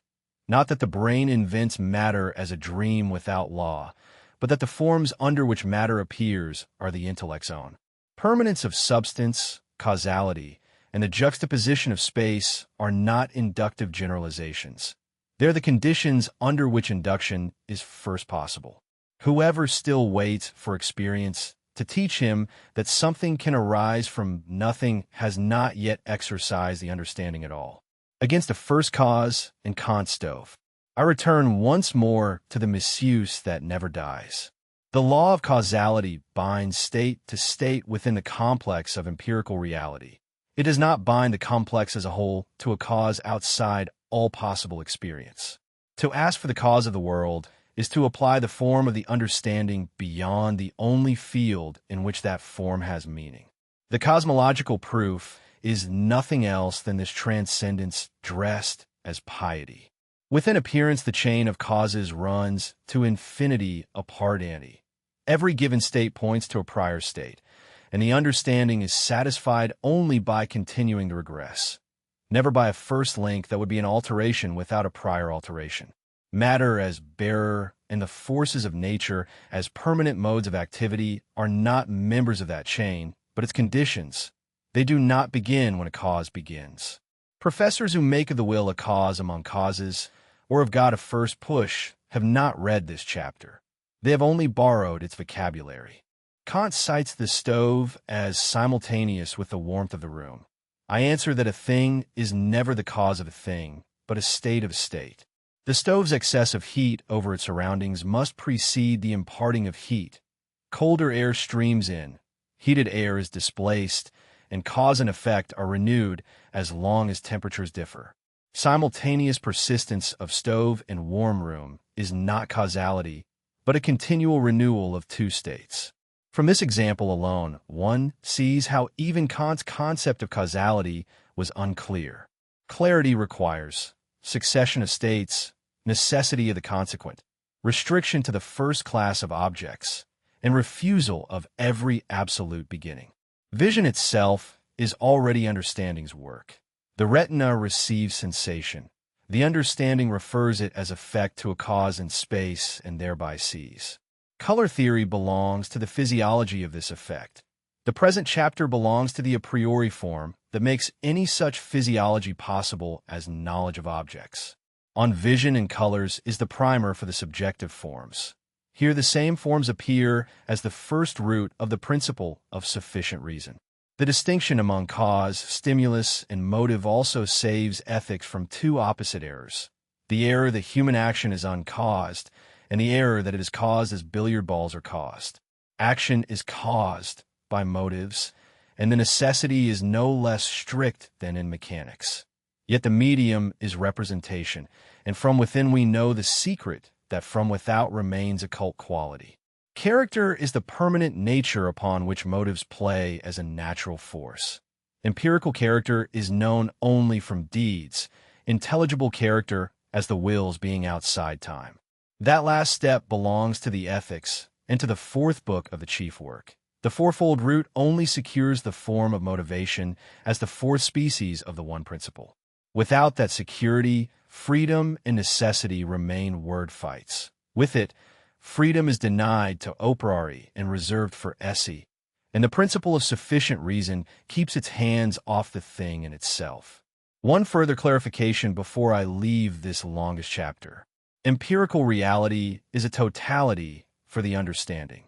Not that the brain invents matter as a dream without law, but that the forms under which matter appears are the intellect's own. Permanence of substance, causality, and the juxtaposition of space are not inductive generalizations. They're the conditions under which induction is first possible. Whoever still waits for experience to teach him that something can arise from nothing has not yet exercised the understanding at all. Against a first cause and Kant's stove, I return once more to the misuse that never dies. The law of causality binds state to state within the complex of empirical reality. It does not bind the complex as a whole to a cause outside all possible experience. To ask for the cause of the world is to apply the form of the understanding beyond the only field in which that form has meaning. The cosmological proof is nothing else than this transcendence dressed as piety. Within appearance, the chain of causes runs to infinity apart ante. Every given state points to a prior state, and the understanding is satisfied only by continuing to regress, never by a first link that would be an alteration without a prior alteration. Matter as bearer and the forces of nature as permanent modes of activity are not members of that chain, but its conditions. They do not begin when a cause begins. Professors who make of the will a cause among causes, or of God a first push, have not read this chapter. They have only borrowed its vocabulary. Kant cites the stove as simultaneous with the warmth of the room. I answer that a thing is never the cause of a thing, but a state of state. The stove's excess of heat over its surroundings must precede the imparting of heat. Colder air streams in, heated air is displaced, and cause and effect are renewed as long as temperatures differ. Simultaneous persistence of stove and warm room is not causality, but a continual renewal of two states. From this example alone, one sees how even Kant's concept of causality was unclear. Clarity requires succession of states, necessity of the consequent, restriction to the first class of objects, and refusal of every absolute beginning. Vision itself is already understanding's work. The retina receives sensation. The understanding refers it as effect to a cause in space and thereby sees. Color theory belongs to the physiology of this effect. The present chapter belongs to the a priori form that makes any such physiology possible as knowledge of objects. On vision and colors is the primer for the subjective forms. Here the same forms appear as the first root of the principle of sufficient reason. The distinction among cause, stimulus, and motive also saves ethics from two opposite errors. The error that human action is uncaused, and the error that it is caused as billiard balls are caused. Action is caused by motives, and the necessity is no less strict than in mechanics. Yet the medium is representation, and from within we know the secret that from without remains occult quality. Character is the permanent nature upon which motives play as a natural force. Empirical character is known only from deeds, intelligible character as the will's being outside time. That last step belongs to the ethics and to the fourth book of the chief work. The fourfold root only secures the form of motivation as the fourth species of the one principle. Without that security, freedom and necessity remain word fights. With it, freedom is denied to operari and reserved for esse, and the principle of sufficient reason keeps its hands off the thing in itself. One further clarification before I leave this longest chapter. Empirical reality is a totality for the understanding.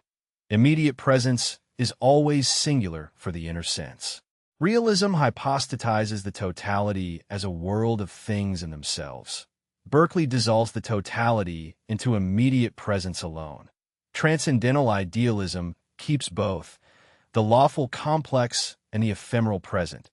Immediate presence is always singular for the inner sense. Realism hypostatizes the totality as a world of things in themselves. Berkeley dissolves the totality into immediate presence alone. Transcendental idealism keeps both, the lawful complex and the ephemeral present,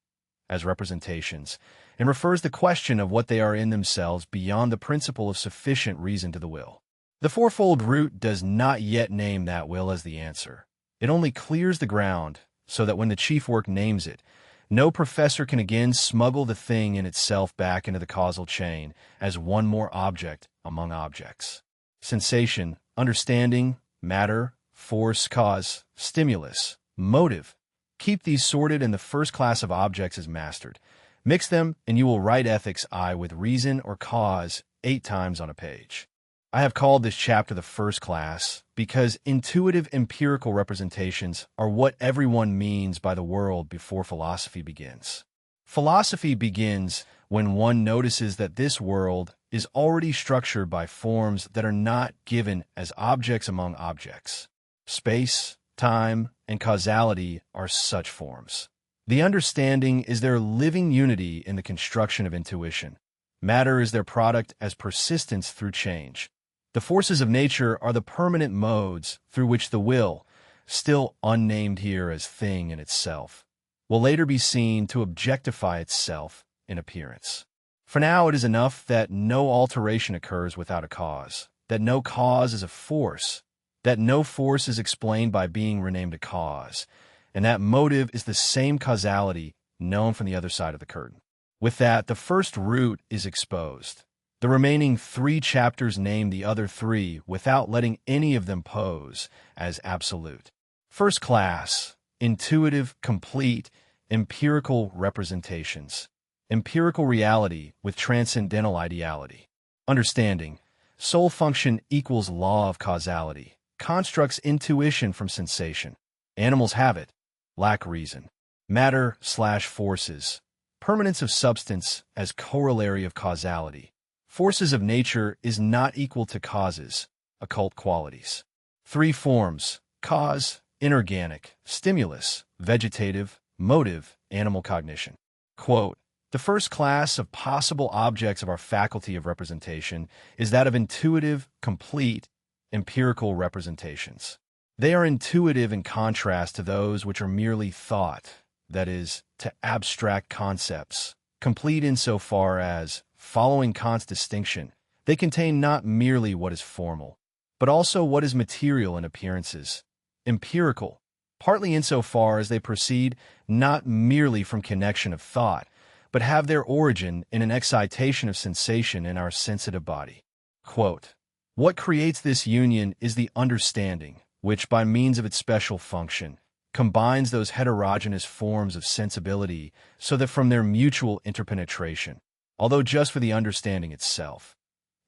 as representations, and refers the question of what they are in themselves beyond the principle of sufficient reason to the will. The fourfold root does not yet name that will as the answer. It only clears the ground so that when the chief work names it, no professor can again smuggle the thing in itself back into the causal chain as one more object among objects. Sensation, understanding, matter, force, cause, stimulus, motive. Keep these sorted and the first class of objects is mastered. Mix them and you will write ethics I with reason or cause 8 times on a page. I have called this chapter the first class because intuitive empirical representations are what everyone means by the world before philosophy begins. Philosophy begins when one notices that this world is already structured by forms that are not given as objects among objects. Space, time, and causality are such forms. The understanding is their living unity in the construction of intuition. Matter is their product as persistence through change. The forces of nature are the permanent modes through which the will, still unnamed here as thing in itself, will later be seen to objectify itself in appearance. For now, it is enough that no alteration occurs without a cause, that no cause is a force, that no force is explained by being renamed a cause, and that motive is the same causality known from the other side of the curtain. With that, the first root is exposed. The remaining 3 chapters name the other 3 without letting any of them pose as absolute. First class, intuitive, complete, empirical representations. Empirical reality with transcendental ideality. Understanding, soul function equals law of causality, constructs intuition from sensation. Animals have it, lack reason. Matter/forces, permanence of substance as corollary of causality. Forces of nature is not equal to causes, occult qualities. 3 forms, cause, inorganic, stimulus, vegetative, motive, animal cognition. Quote, the first class of possible objects of our faculty of representation is that of intuitive, complete, empirical representations. They are intuitive in contrast to those which are merely thought, that is, to abstract concepts, complete insofar as, following Kant's distinction, they contain not merely what is formal, but also what is material in appearances, empirical, partly insofar as they proceed not merely from connection of thought, but have their origin in an excitation of sensation in our sensitive body. Quote, what creates this union is the understanding, which, by means of its special function, combines those heterogeneous forms of sensibility so that from their mutual interpenetration, although just for the understanding itself,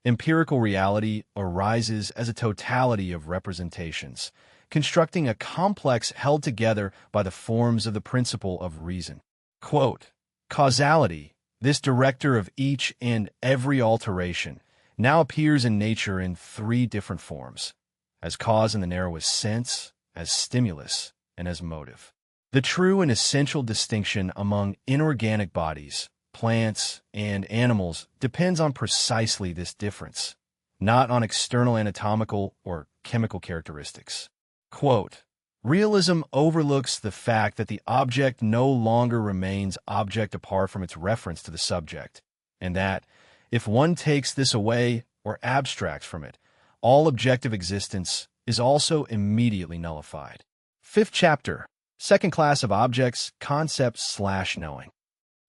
empirical reality arises as a totality of representations, constructing a complex held together by the forms of the principle of reason. Quote, causality, this director of each and every alteration, now appears in nature in 3 different forms, as cause in the narrowest sense, as stimulus, and as motive. The true and essential distinction among inorganic bodies, plants, and animals depends on precisely this difference, not on external anatomical or chemical characteristics. Quote, realism overlooks the fact that the object no longer remains object apart from its reference to the subject, and that, if one takes this away or abstracts from it, all objective existence is also immediately nullified. 5th chapter, second class of objects, concepts/knowing.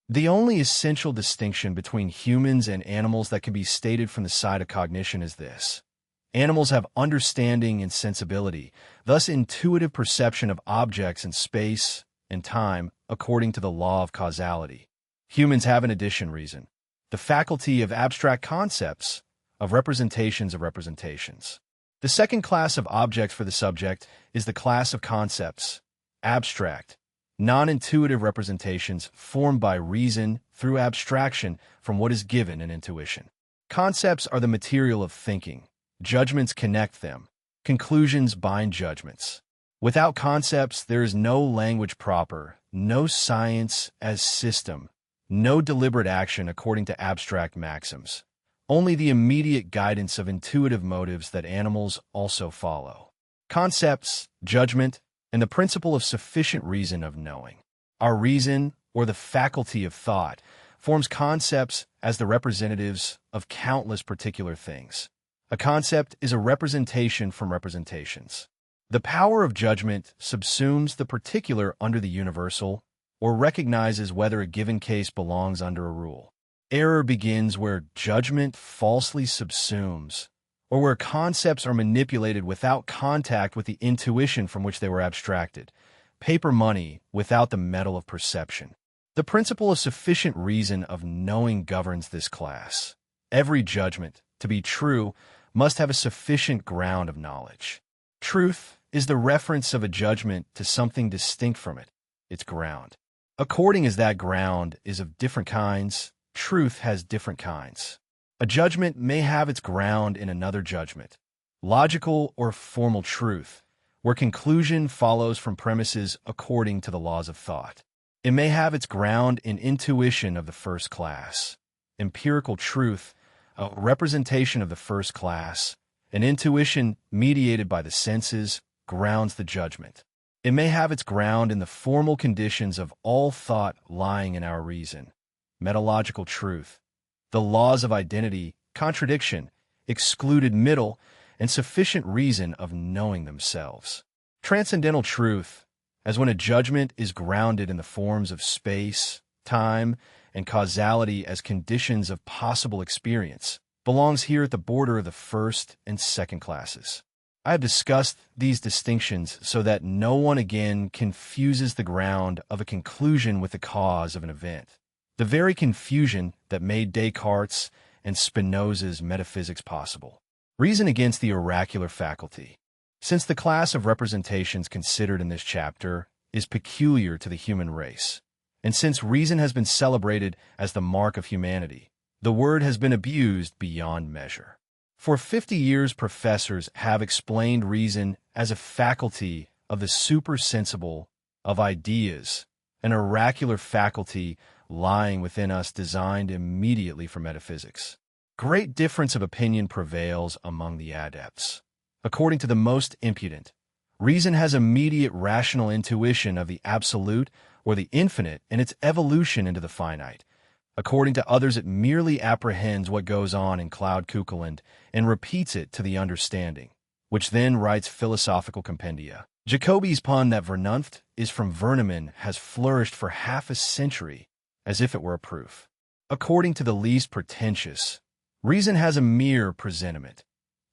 The only essential distinction between humans and animals that can be stated from the side of cognition is this. Animals have understanding and sensibility, thus intuitive perception of objects in space and time according to the law of causality. Humans have in addition reason, the faculty of abstract concepts, of representations of representations. The second class of objects for the subject is the class of concepts, abstract, non-intuitive representations formed by reason through abstraction from what is given in intuition. Concepts are the material of thinking. Judgments connect them. Conclusions bind judgments. Without concepts, there is no language proper, no science as system, no deliberate action according to abstract maxims. only the immediate guidance of intuitive motives that animals also follow. Concepts, judgment, and the principle of sufficient reason of knowing. Our reason, or the faculty of thought, forms concepts as the representatives of countless particular things. A concept is a representation from representations. The power of judgment subsumes the particular under the universal, or recognizes whether a given case belongs under a rule. Error begins where judgment falsely subsumes, or where concepts are manipulated without contact with the intuition from which they were abstracted. Paper money without the metal of perception. The principle of sufficient reason of knowing governs this class. Every judgment, to be true, must have a sufficient ground of knowledge. Truth is the reference of a judgment to something distinct from it, its ground. According as that ground is of different kinds, truth has different kinds. A judgment may have its ground in another judgment, logical or formal truth, where conclusion follows from premises according to the laws of thought. It may have its ground in intuition of the first class, empirical truth, a representation of the first class, an intuition mediated by the senses, grounds the judgment. It may have its ground in the formal conditions of all thought lying in our reason, metalogical truth, the laws of identity, contradiction, excluded middle, and sufficient reason of knowing themselves. Transcendental truth, as when a judgment is grounded in the forms of space, time, and causality as conditions of possible experience, belongs here at the border of the first and second classes. I have discussed these distinctions so that no one again confuses the ground of a conclusion with the cause of an event. The very confusion that made Descartes' and Spinoza's metaphysics possible. Reason against the oracular faculty. Since the class of representations considered in this chapter is peculiar to the human race, and since reason has been celebrated as the mark of humanity, the word has been abused beyond measure. For 50 years, professors have explained reason as a faculty of the supersensible, of ideas, an oracular faculty lying within us designed immediately for metaphysics. Great difference of opinion prevails among the adepts. According to the most impudent, reason has immediate rational intuition of the absolute or the infinite and its evolution into the finite. According to others, it merely apprehends what goes on in Cloud Cuckooland and repeats it to the understanding, which then writes philosophical compendia. Jacobi's pun that Vernunft is from Verneman has flourished for half a century, as if it were a proof. According to the least pretentious, reason has a mere presentiment,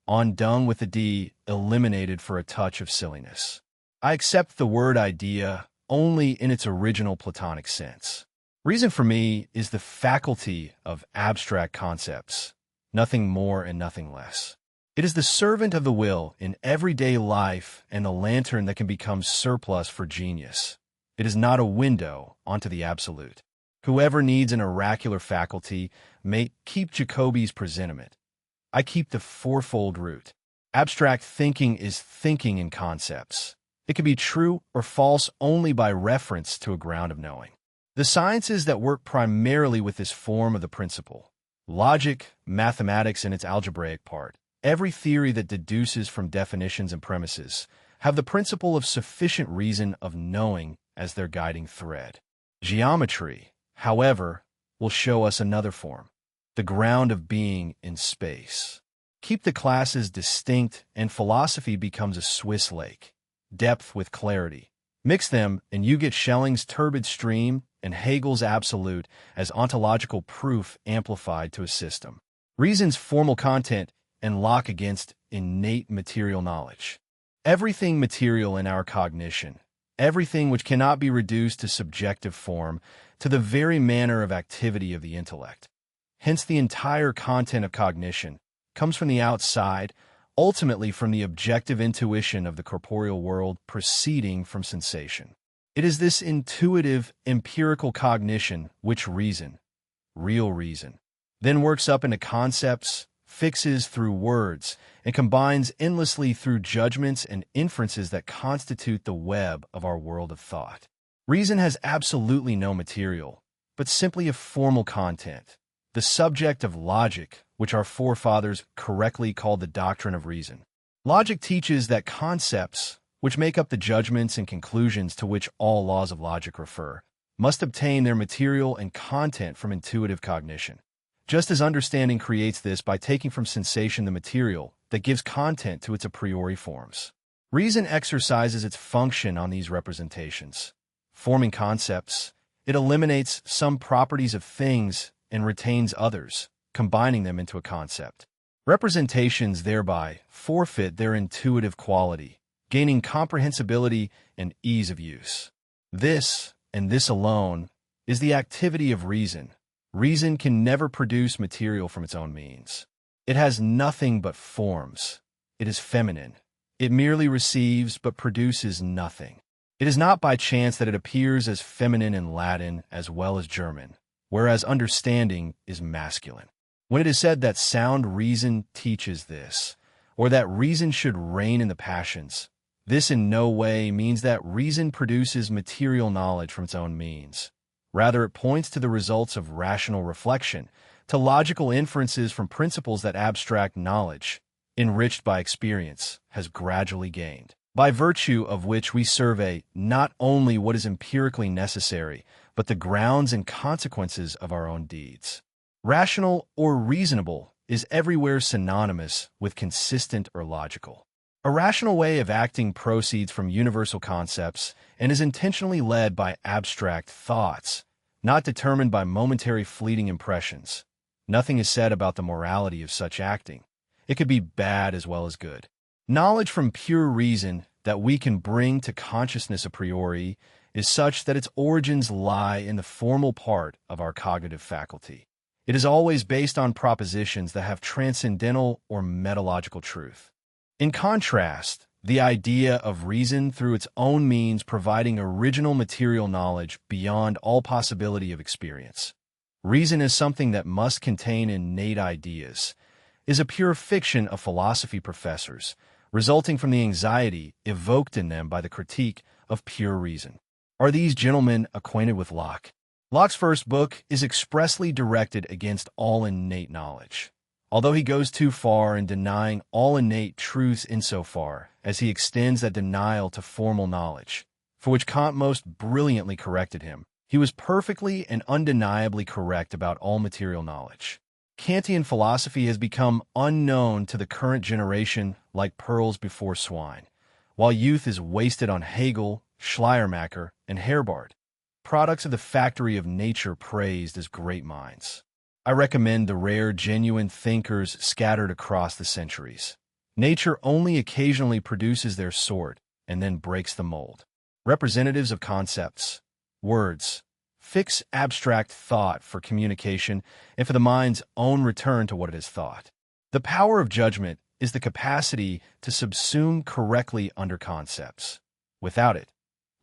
on dung with a D, eliminated for a touch of silliness. I accept the word idea only in its original Platonic sense. Reason for me is the faculty of abstract concepts, nothing more and nothing less. It is the servant of the will in everyday life and the lantern that can become surplus for genius. It is not a window onto the absolute. Whoever needs an oracular faculty may keep Jacobi's presentiment. I keep the fourfold root. Abstract thinking is thinking in concepts. It can be true or false only by reference to a ground of knowing. The sciences that work primarily with this form of the principle, logic, mathematics in its algebraic part, every theory that deduces from definitions and premises, have the principle of sufficient reason of knowing as their guiding thread. Geometry, however, will show us another form, the ground of being in space. Keep the classes distinct and philosophy becomes a Swiss lake, depth with clarity. Mix them and you get Schelling's turbid stream and Hegel's absolute as ontological proof amplified to a system. Reason's formal content and lock against innate material knowledge. Everything material in our cognition, everything which cannot be reduced to subjective form, to the very manner of activity of the intellect. Hence the entire content of cognition comes from the outside, ultimately from the objective intuition of the corporeal world proceeding from sensation. It is this intuitive, empirical cognition which reason, real reason, then works up into concepts, fixes through words, and combines endlessly through judgments and inferences that constitute the web of our world of thought. Reason has absolutely no material, but simply a formal content, the subject of logic which our forefathers correctly called the doctrine of reason. Logic teaches that concepts, which make up the judgments and conclusions to which all laws of logic refer, must obtain their material and content from intuitive cognition. Just as understanding creates this by taking from sensation the material that gives content to its a priori forms. Reason exercises its function on these representations. Forming concepts, it eliminates some properties of things and retains others, combining them into a concept. Representations thereby forfeit their intuitive quality, gaining comprehensibility and ease of use. This, and this alone, is the activity of reason. Reason can never produce material from its own means. It has nothing but forms. It is feminine. It merely receives but produces nothing. It is not by chance that it appears as feminine in Latin as well as German, whereas understanding is masculine. When it is said that sound reason teaches this, or that reason should reign in the passions, this in no way means that reason produces material knowledge from its own means. Rather, it points to the results of rational reflection, to logical inferences from principles that abstract knowledge, enriched by experience, has gradually gained, by virtue of which we survey not only what is empirically necessary, but the grounds and consequences of our own deeds. Rational or reasonable is everywhere synonymous with consistent or logical. A rational way of acting proceeds from universal concepts and is intentionally led by abstract thoughts, not determined by momentary fleeting impressions. Nothing is said about the morality of such acting. It could be bad as well as good. Knowledge from pure reason that we can bring to consciousness a priori is such that its origins lie in the formal part of our cognitive faculty. It is always based on propositions that have transcendental or metalogical truth. In contrast, the idea of reason through its own means providing original material knowledge beyond all possibility of experience. Reason is something that must contain innate ideas, is a pure fiction of philosophy professors, resulting from the anxiety evoked in them by the critique of pure reason. Are these gentlemen acquainted with Locke? Locke's first book is expressly directed against all innate knowledge, although he goes too far in denying all innate truths insofar as he extends that denial to formal knowledge, for which Kant most brilliantly corrected him. He was perfectly and undeniably correct about all material knowledge. Kantian philosophy has become unknown to the current generation like pearls before swine, while youth is wasted on Hegel, Schleiermacher, and Herbart, products of the factory of nature praised as great minds. I recommend the rare, genuine thinkers scattered across the centuries. Nature only occasionally produces their sort and then breaks the mold. Representatives of concepts, words, fix abstract thought for communication and for the mind's own return to what it has thought. The power of judgment is the capacity to subsume correctly under concepts. Without it,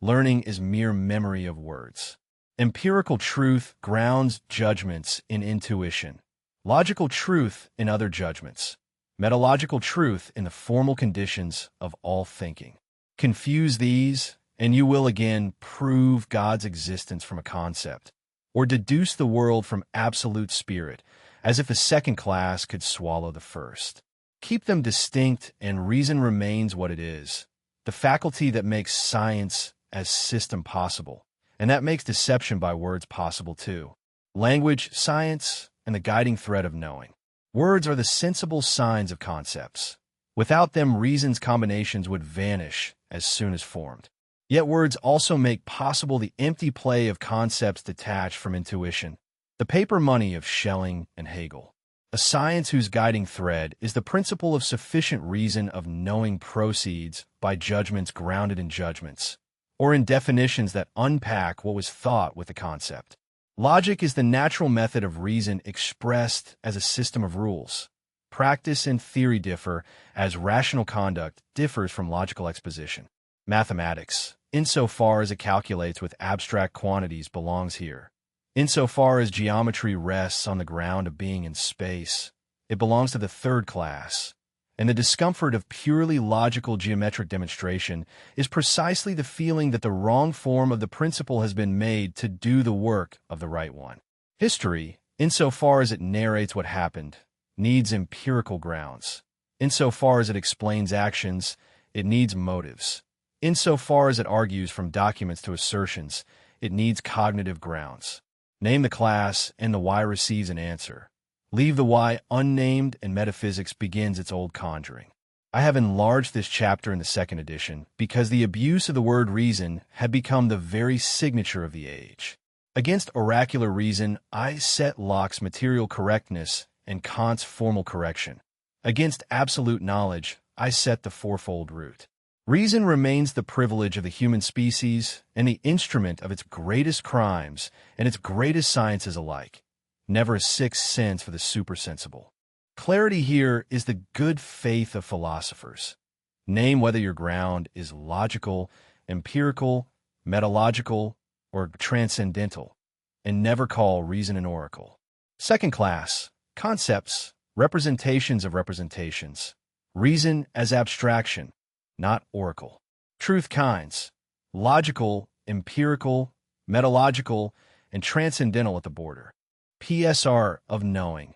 learning is mere memory of words. Empirical truth grounds judgments in intuition, logical truth in other judgments, metalogical truth in the formal conditions of all thinking. Confuse these, and you will again prove God's existence from a concept, or deduce the world from absolute spirit, as if the second class could swallow the first. Keep them distinct, and reason remains what it is, the faculty that makes science as system possible, and that makes deception by words possible too. Language, science, and the guiding thread of knowing. Words are the sensible signs of concepts. Without them, reason's combinations would vanish as soon as formed. Yet words also make possible the empty play of concepts detached from intuition, the paper money of Schelling and Hegel. A science whose guiding thread is the principle of sufficient reason of knowing proceeds by judgments grounded in judgments, or in definitions that unpack what was thought with the concept. Logic is the natural method of reason expressed as a system of rules. Practice and theory differ, as rational conduct differs from logical exposition. Mathematics, insofar as it calculates with abstract quantities, belongs here. Insofar as geometry rests on the ground of being in space, it belongs to the third class. And the discomfort of purely logical geometric demonstration is precisely the feeling that the wrong form of the principle has been made to do the work of the right one. History, insofar as it narrates what happened, needs empirical grounds. Insofar as it explains actions, it needs motives. Insofar as it argues from documents to assertions, it needs cognitive grounds. Name the class, and the why receives an answer. Leave the why unnamed, and metaphysics begins its old conjuring. I have enlarged this chapter in the second edition because the abuse of the word reason had become the very signature of the age. Against oracular reason, I set Locke's material correctness and Kant's formal correction. Against absolute knowledge, I set the fourfold root. Reason remains the privilege of the human species and the instrument of its greatest crimes and its greatest sciences alike. Never a sixth sense for the supersensible. Clarity here is the good faith of philosophers. Name whether your ground is logical, empirical, metalogical, or transcendental, and never call reason an oracle. Second class, concepts, representations of representations. Reason as abstraction, not oracle. Truth kinds, logical, empirical, metalogical, and transcendental at the border. PSR of knowing.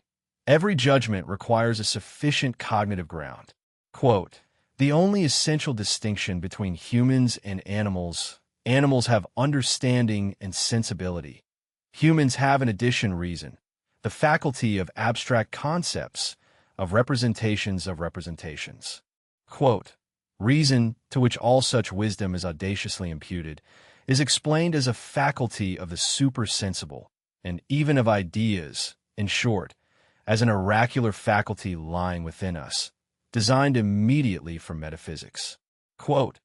Every judgment requires a sufficient cognitive ground. Quote, the only essential distinction between humans and animals have understanding and sensibility. Humans have in addition reason, the faculty of abstract concepts, of representations of representations. Quote, reason, to which all such wisdom is audaciously imputed, is explained as a faculty of the supersensible, and even of ideas, in short, as an oracular faculty lying within us, designed immediately for metaphysics. Quote,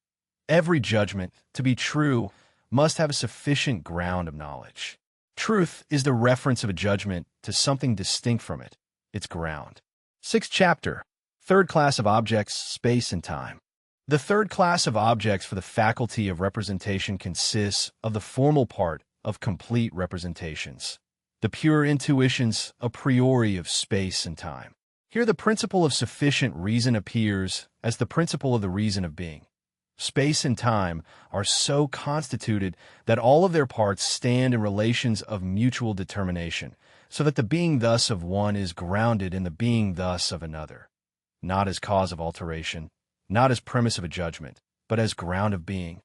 every judgment, to be true, must have a sufficient ground of knowledge. Truth is the reference of a judgment to something distinct from it, its ground. Sixth chapter, third class of objects, space and time. The third class of objects for the faculty of representation consists of the formal part of complete representations, the pure intuitions a priori of space and time. Here the principle of sufficient reason appears as the principle of the reason of being. Space and time are so constituted that all of their parts stand in relations of mutual determination, so that the being thus of one is grounded in the being thus of another, not as cause of alteration, not as premise of a judgment, but as ground of being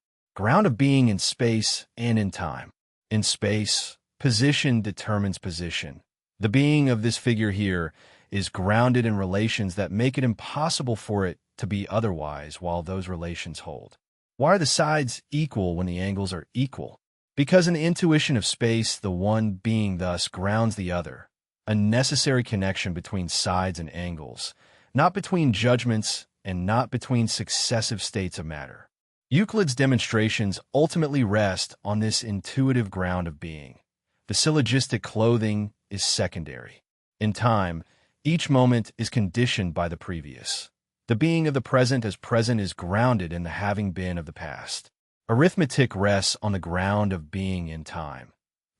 in space and in time. In space, position determines position. The being of this figure here is grounded in relations that make it impossible for it to be otherwise while those relations hold. Why are the sides equal when the angles are equal? Because in the intuition of space, the one being thus grounds the other, a necessary connection between sides and angles, not between judgments and not between successive states of matter. Euclid's demonstrations ultimately rest on this intuitive ground of being. The syllogistic clothing is secondary. In time, each moment is conditioned by the previous. The being of the present as present is grounded in the having been of the past. Arithmetic rests on the ground of being in time.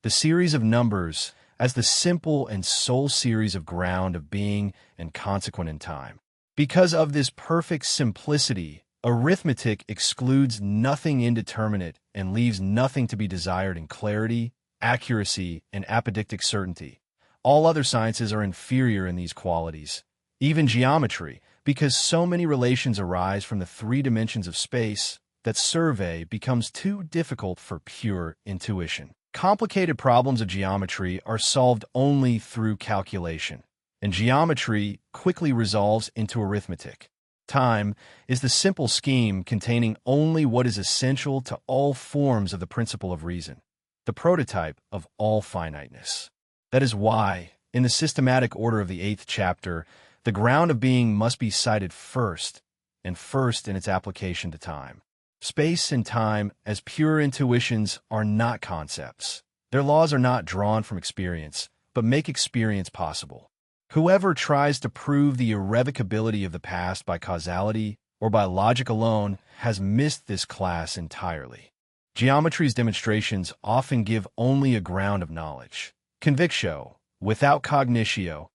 The series of numbers as the simple and sole series of ground of being and consequent in time. Because of this perfect simplicity, arithmetic excludes nothing indeterminate and leaves nothing to be desired in clarity, accuracy, and apodictic certainty. All other sciences are inferior in these qualities, even geometry, because so many relations arise from the three dimensions of space that survey becomes too difficult for pure intuition. Complicated problems of geometry are solved only through calculation, and geometry quickly resolves into arithmetic. Time is the simple scheme containing only what is essential to all forms of the principle of reason, the prototype of all finiteness. That is why, in the systematic order of the 8th chapter, the ground of being must be cited first, and first in its application to time. Space and time, as pure intuitions, are not concepts. Their laws are not drawn from experience, but make experience possible. Whoever tries to prove the irrevocability of the past by causality or by logic alone has missed this class entirely. Geometry's demonstrations often give only a ground of knowledge, convictio, without cognitio,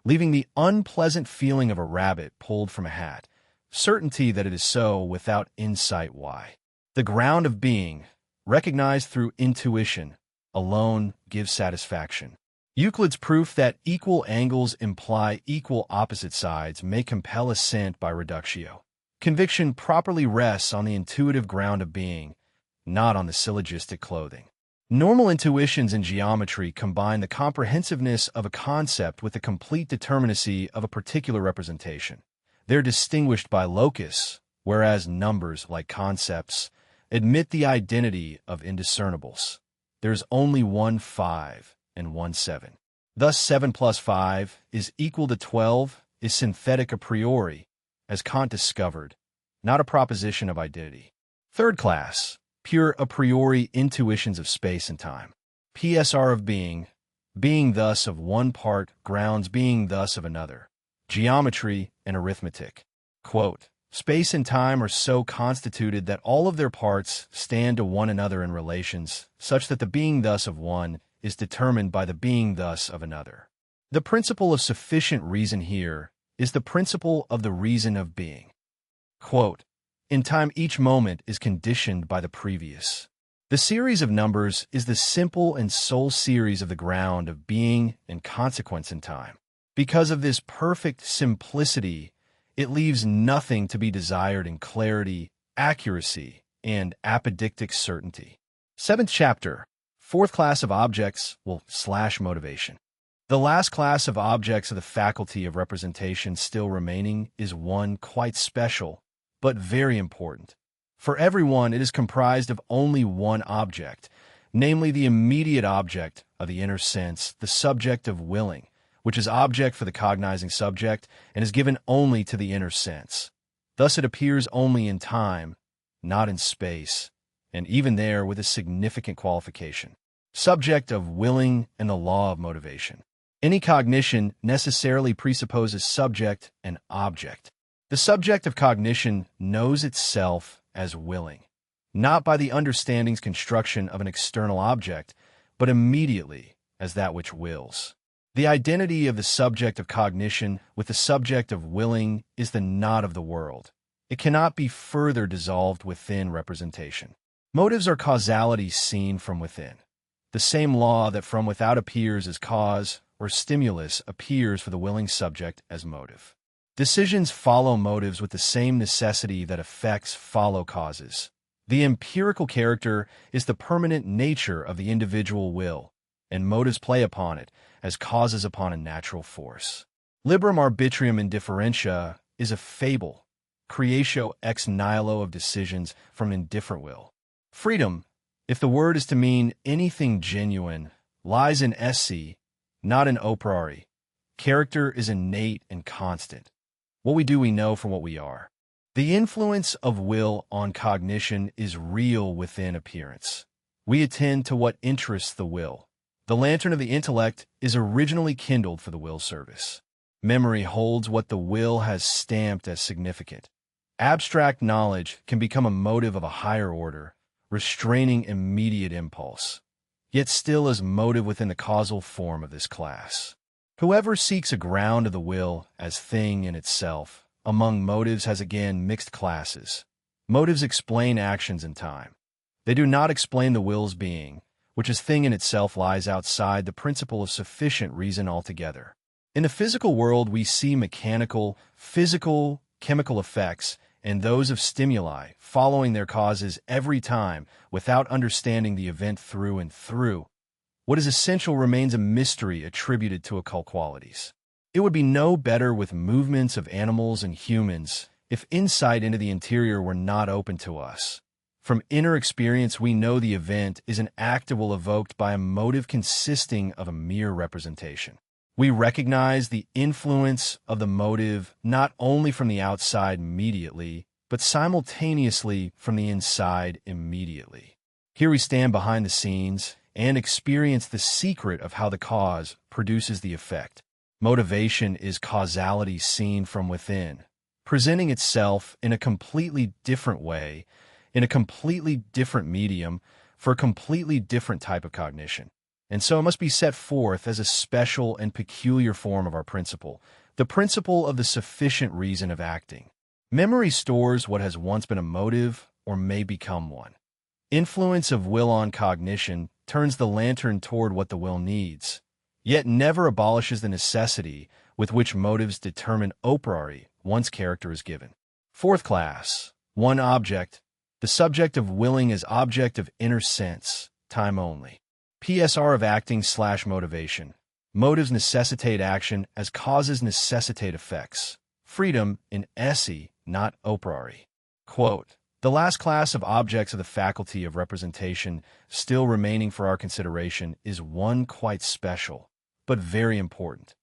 leaving the unpleasant feeling of a rabbit pulled from a hat, certainty that it is so without insight why. The ground of being, recognized through intuition, alone gives satisfaction. Euclid's proof that equal angles imply equal opposite sides may compel assent by reductio. Conviction properly rests on the intuitive ground of being, not on the syllogistic clothing. Normal intuitions in geometry combine the comprehensiveness of a concept with the complete determinacy of a particular representation. They're distinguished by locus, whereas numbers, like concepts, admit the identity of indiscernibles. There's only one 5 and one 7. Thus 7 plus 5 is equal to 12 is synthetic a priori, as Kant discovered, not a proposition of identity. Third class, pure a priori intuitions of space and time. PSR of being thus of one part, grounds being thus of another. Geometry and arithmetic. Quote, space and time are so constituted that all of their parts stand to one another in relations, such that the being thus of one is determined by the being thus of another. The principle of sufficient reason here is the principle of the reason of being. Quote, in time each moment is conditioned by the previous. The series of numbers is the simple and sole series of the ground of being and consequence in time. Because of this perfect simplicity, it leaves nothing to be desired in clarity, accuracy, and apodictic certainty. 7th chapter, 4th class of objects, motivation. The last class of objects of the faculty of representation still remaining is one quite special, but very important. For everyone, it is comprised of only one object, namely the immediate object of the inner sense, the subject of willing, which is object for the cognizing subject and is given only to the inner sense. Thus it appears only in time, not in space, and even there with a significant qualification. Subject of willing and the law of motivation. Any cognition necessarily presupposes subject and object. The subject of cognition knows itself as willing, not by the understanding's construction of an external object, but immediately as that which wills. The identity of the subject of cognition with the subject of willing is the not of the world. It cannot be further dissolved within representation. Motives are causalities seen from within. The same law that from without appears as cause or stimulus appears for the willing subject as motive. Decisions follow motives with the same necessity that effects follow causes. The empirical character is the permanent nature of the individual will, and motives play upon it as causes upon a natural force. Liberum arbitrium indifferentia is a fable, creatio ex nihilo of decisions from indifferent will. Freedom, if the word is to mean anything genuine, lies in esse, not in operari. Character is innate and constant. What we do we know from what we are. The influence of will on cognition is real within appearance. We attend to what interests the will. The lantern of the intellect is originally kindled for the will service. Memory holds what the will has stamped as significant. Abstract knowledge can become a motive of a higher order, restraining immediate impulse, yet still as motive within the causal form of this class. Whoever seeks a ground of the will as thing in itself, among motives has again mixed classes. Motives explain actions in time. They do not explain the will's being, which as thing in itself lies outside the principle of sufficient reason altogether. In the physical world we see mechanical, physical, chemical effects, and those of stimuli following their causes every time without understanding the event through and through. What is essential remains a mystery attributed to occult qualities. It would be no better with movements of animals and humans if insight into the interior were not open to us. From inner experience we know the event is an actable evoked by a motive consisting of a mere representation. We recognize the influence of the motive not only from the outside immediately, but simultaneously from the inside immediately. Here we stand behind the scenes and experience the secret of how the cause produces the effect. Motivation is causality seen from within, presenting itself in a completely different way, in a completely different medium, for a completely different type of cognition. And so it must be set forth as a special and peculiar form of our principle, the principle of the sufficient reason of acting. Memory stores what has once been a motive or may become one. Influence of will on cognition turns the lantern toward what the will needs, yet never abolishes the necessity with which motives determine a priori one's character is given. Fourth class, one object, the subject of willing as object of inner sense, time only. PSR of acting/motivation. Motives necessitate action as causes necessitate effects. Freedom in esse, not a priori. Quote, the last class of objects of the faculty of representation still remaining for our consideration is one quite special, but very important.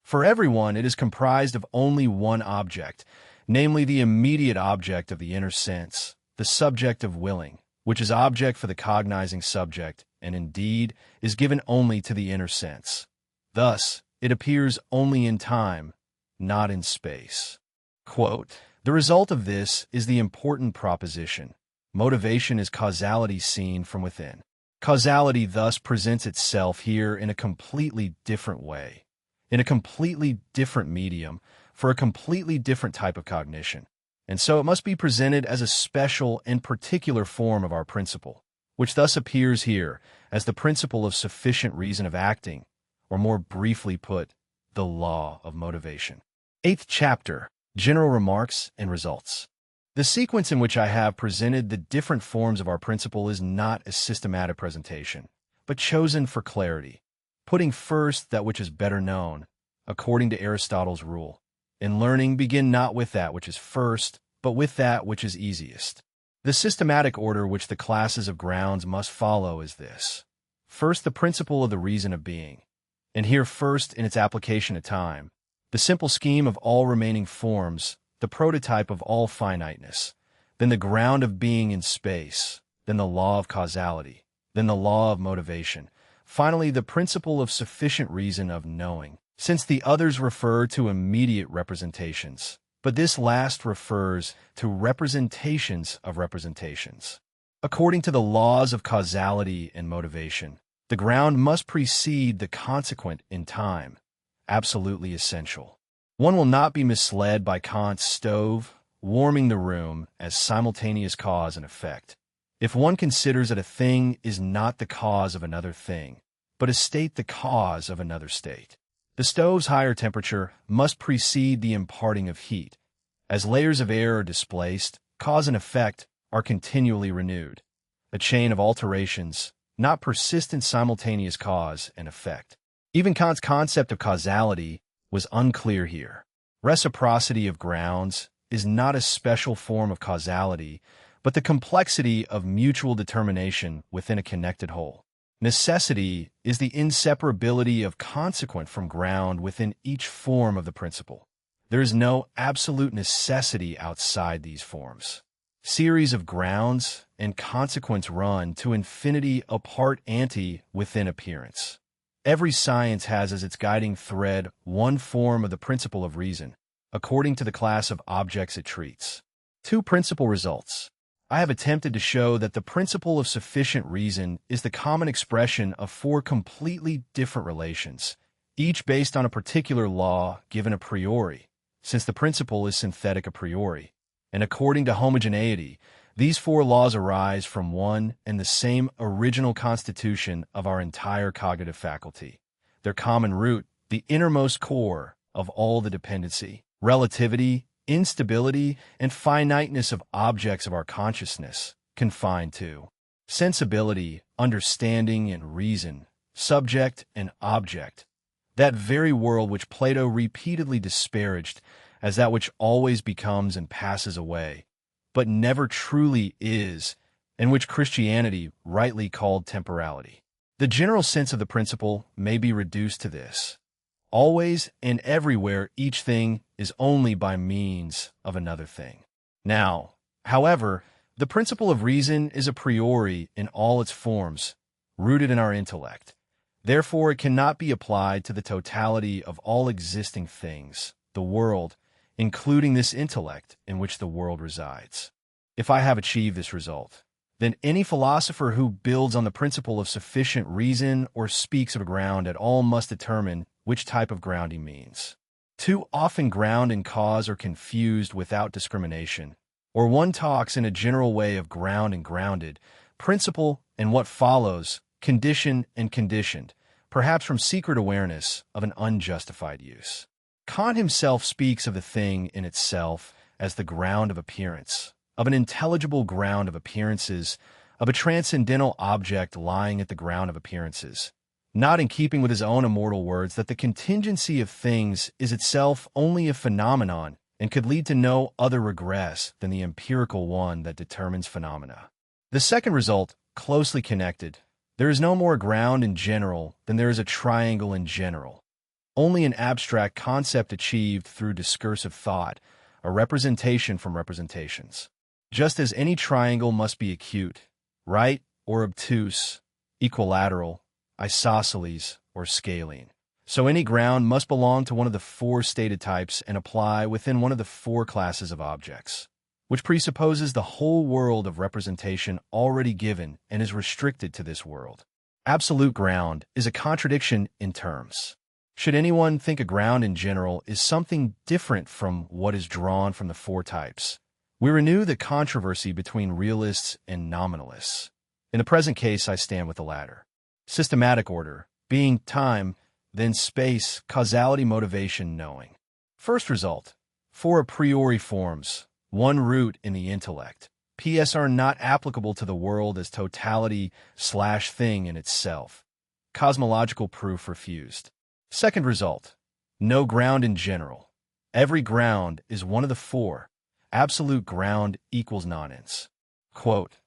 For everyone, it is comprised of only one object, namely the immediate object of the inner sense, the subject of willing, which is object for the cognizing subject, and indeed is given only to the inner sense. Thus, it appears only in time, not in space. Quote, the result of this is the important proposition. Motivation is causality seen from within. Causality thus presents itself here in a completely different way, in a completely different medium, for a completely different type of cognition. And so it must be presented as a special and particular form of our principle, which thus appears here as the principle of sufficient reason of acting, or more briefly put, the law of motivation. Eighth chapter, General Remarks and Results. The sequence in which I have presented the different forms of our principle is not a systematic presentation, but chosen for clarity, putting first that which is better known, according to Aristotle's rule. In learning, begin not with that which is first, but with that which is easiest. The systematic order which the classes of grounds must follow is this. First, the principle of the reason of being, and here first in its application to time, the simple scheme of all remaining forms, the prototype of all finiteness, then the ground of being in space, then the law of causality, then the law of motivation, finally the principle of sufficient reason of knowing, since the others refer to immediate representations, but this last refers to representations of representations. According to the laws of causality and motivation, the ground must precede the consequent in time, absolutely essential. One will not be misled by Kant's stove, warming the room as simultaneous cause and effect. If one considers that a thing is not the cause of another thing, but a state the cause of another state, the stove's higher temperature must precede the imparting of heat. As layers of air are displaced, cause and effect are continually renewed. A chain of alterations, not persistent simultaneous cause and effect. Even Kant's concept of causality was unclear here. Reciprocity of grounds is not a special form of causality, but the complexity of mutual determination within a connected whole. Necessity is the inseparability of consequent from ground within each form of the principle. There is no absolute necessity outside these forms. Series of grounds and consequents run to infinity apart ante within appearance. Every science has as its guiding thread one form of the principle of reason, according to the class of objects it treats. Two principal results. I have attempted to show that the principle of sufficient reason is the common expression of four completely different relations, each based on a particular law given a priori, since the principle is synthetic a priori. And according to homogeneity, these four laws arise from one and the same original constitution of our entire cognitive faculty. Their common root, the innermost core of all the dependency, relativity, instability, and finiteness of objects of our consciousness, confined to sensibility, understanding, and reason, subject and object, that very world which Plato repeatedly disparaged as that which always becomes and passes away, but never truly is, and which Christianity rightly called temporality. The general sense of the principle may be reduced to this. Always and everywhere each thing is only by means of another thing. Now, however, the principle of reason is a priori in all its forms, rooted in our intellect. Therefore, it cannot be applied to the totality of all existing things, the world, including this intellect in which the world resides. If I have achieved this result, then any philosopher who builds on the principle of sufficient reason or speaks of a ground at all must determine which type of ground he means. Too often ground and cause are confused without discrimination, or one talks in a general way of ground and grounded, principle and what follows, condition and conditioned, perhaps from secret awareness of an unjustified use. Kant himself speaks of the thing in itself as the ground of appearance, of an intelligible ground of appearances, of a transcendental object lying at the ground of appearances, not in keeping with his own immortal words that the contingency of things is itself only a phenomenon and could lead to no other regress than the empirical one that determines phenomena. The second result, closely connected, there is no more ground in general than there is a triangle in general. Only an abstract concept achieved through discursive thought, a representation from representations. Just as any triangle must be acute, right or obtuse, equilateral, isosceles, or scalene, so any ground must belong to one of the four stated types and apply within one of the four classes of objects, which presupposes the whole world of representation already given and is restricted to this world. Absolute ground is a contradiction in terms. Should anyone think a ground in general is something different from what is drawn from the four types, we renew the controversy between realists and nominalists. In the present case, I stand with the latter. Systematic order, being time, then space, causality, motivation, knowing. First result, four a priori forms, one root in the intellect. PS are not applicable to the world as totality/thing in itself. Cosmological proof refused. Second result, no ground in general. Every ground is one of the four. Absolute ground equals nonsense. Quote,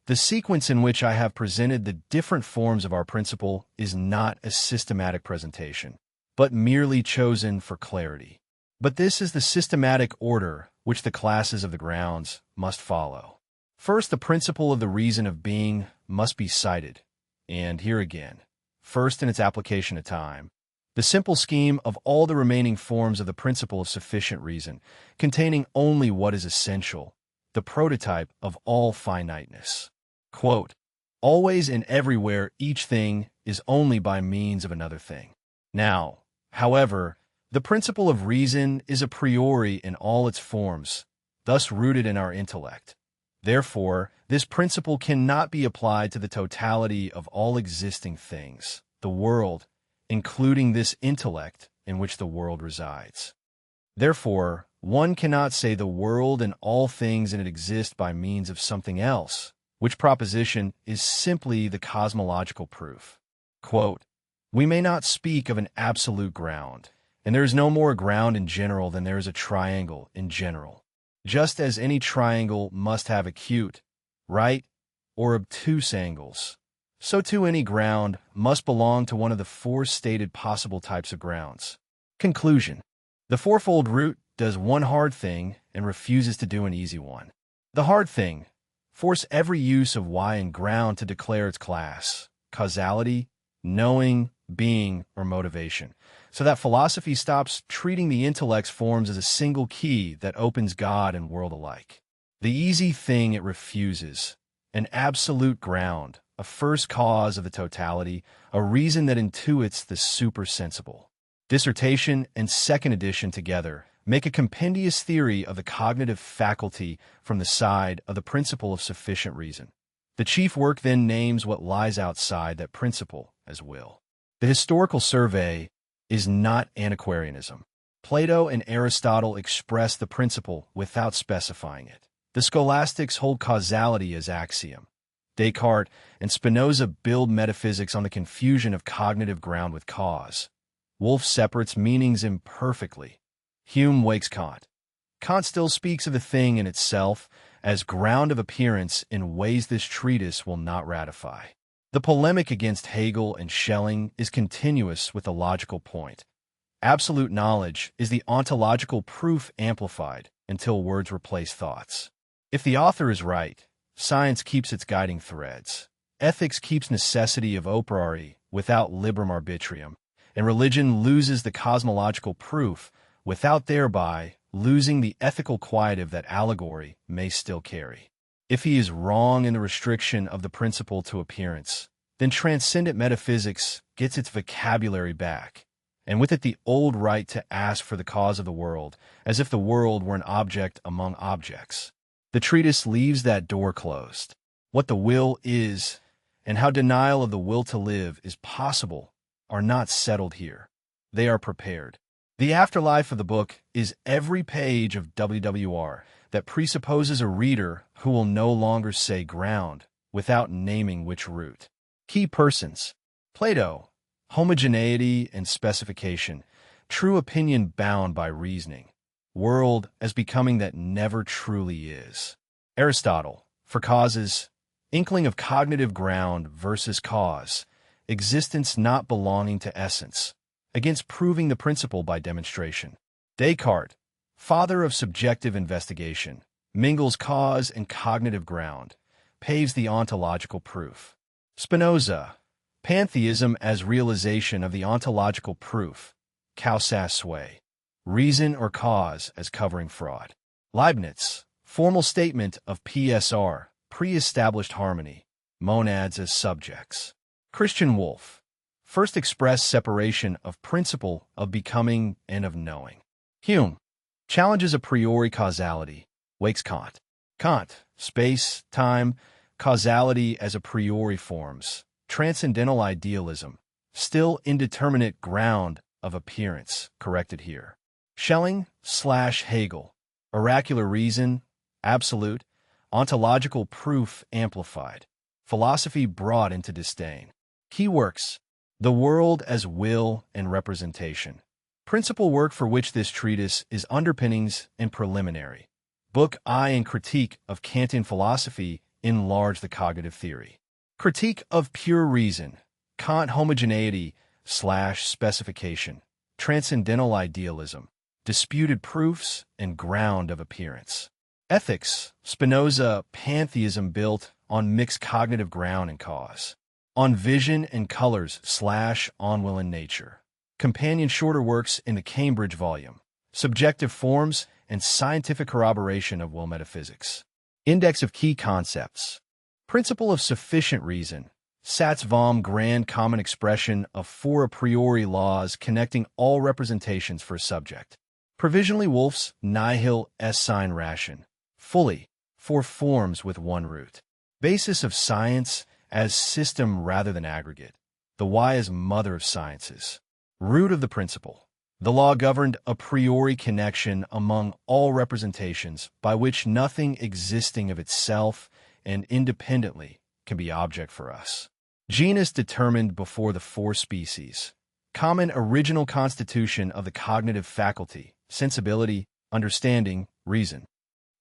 the sequence in which I have presented the different forms of our principle is not a systematic presentation, but merely chosen for clarity. But this is the systematic order which the classes of the grounds must follow. First, the principle of the reason of being must be cited, and here again, first in its application to time, the simple scheme of all the remaining forms of the principle of sufficient reason, containing only what is essential, the prototype of all finiteness. Quote, always and everywhere each thing is only by means of another thing. Now, however, the principle of reason is a priori in all its forms, thus rooted in our intellect. Therefore, this principle cannot be applied to the totality of all existing things, the world, including this intellect in which the world resides. Therefore, one cannot say the world and all things in it exist by means of something else, which proposition is simply the cosmological proof. Quote, we may not speak of an absolute ground, and there is no more ground in general than there is a triangle in general. Just as any triangle must have acute, right, or obtuse angles, so too any ground must belong to one of the four stated possible types of grounds. Conclusion. The fourfold root does one hard thing and refuses to do an easy one. The hard thing, force every use of y and ground to declare its class, causality, knowing, being, or motivation, so that philosophy stops treating the intellect's forms as a single key that opens God and world alike. The easy thing it refuses, an absolute ground, a first cause of the totality, a reason that intuits the supersensible. Dissertation and second edition together make a compendious theory of the cognitive faculty from the side of the principle of sufficient reason. The chief work then names what lies outside that principle as will. The historical survey is not antiquarianism. Plato and Aristotle express the principle without specifying it. The scholastics hold causality as axiom. Descartes and Spinoza build metaphysics on the confusion of cognitive ground with cause. Wolff separates meanings imperfectly. Hume wakes Kant. Kant still speaks of the thing in itself as ground of appearance in ways this treatise will not ratify. The polemic against Hegel and Schelling is continuous with the logical point. Absolute knowledge is the ontological proof amplified until words replace thoughts. If the author is right, science keeps its guiding threads. Ethics keeps necessity of operari without liberum arbitrium, and religion loses the cosmological proof without thereby losing the ethical quietive that allegory may still carry. If he is wrong in the restriction of the principle to appearance, then transcendent metaphysics gets its vocabulary back, and with it the old right to ask for the cause of the world, as if the world were an object among objects. The treatise leaves that door closed. What the will is, and how denial of the will to live is possible, are not settled here. They are prepared. The afterlife of the book is every page of WWR that presupposes a reader who will no longer say ground without naming which root. Key persons: Plato, homogeneity and specification, true opinion bound by reasoning, world as becoming that never truly is. Aristotle, for causes, inkling of cognitive ground versus cause, existence not belonging to essence, against proving the principle by demonstration. Descartes, father of subjective investigation, mingles cause and cognitive ground, paves the ontological proof. Spinoza, pantheism as realization of the ontological proof, causa sui, reason or cause as covering fraud. Leibniz, formal statement of PSR, pre-established harmony, monads as subjects. Christian Wolff, first expressed separation of principle of becoming and of knowing. Hume, challenges a priori causality, wakes Kant. Kant, space, time, causality as a priori forms, transcendental idealism, still indeterminate ground of appearance, corrected here. Schelling/Hegel, oracular reason, absolute, ontological proof amplified, philosophy brought into disdain. Key works: The World as Will and Representation. Principal work for which this treatise is underpinnings and preliminary. Book I and Critique of Kantian Philosophy enlarge the cognitive theory. Critique of Pure Reason, Kant homogeneity/specification, transcendental idealism, disputed proofs and ground of appearance. Ethics, Spinoza, pantheism built on mixed cognitive ground and cause. On Vision and Colors/On Will and Nature. Companion shorter works in the Cambridge volume. Subjective Forms and Scientific Corroboration of Will Metaphysics. Index of Key Concepts. Principle of Sufficient Reason. Satz vom Grand Common Expression of four a priori laws connecting all representations for a subject. Provisionally Wolff's Nihil S sign ration. Fully, four forms with one root. Basis of Science as system rather than aggregate. The why is mother of sciences. Root of the principle. The law governed a priori connection among all representations by which nothing existing of itself and independently can be object for us. Genus determined before the four species. Common original constitution of the cognitive faculty, sensibility, understanding, reason.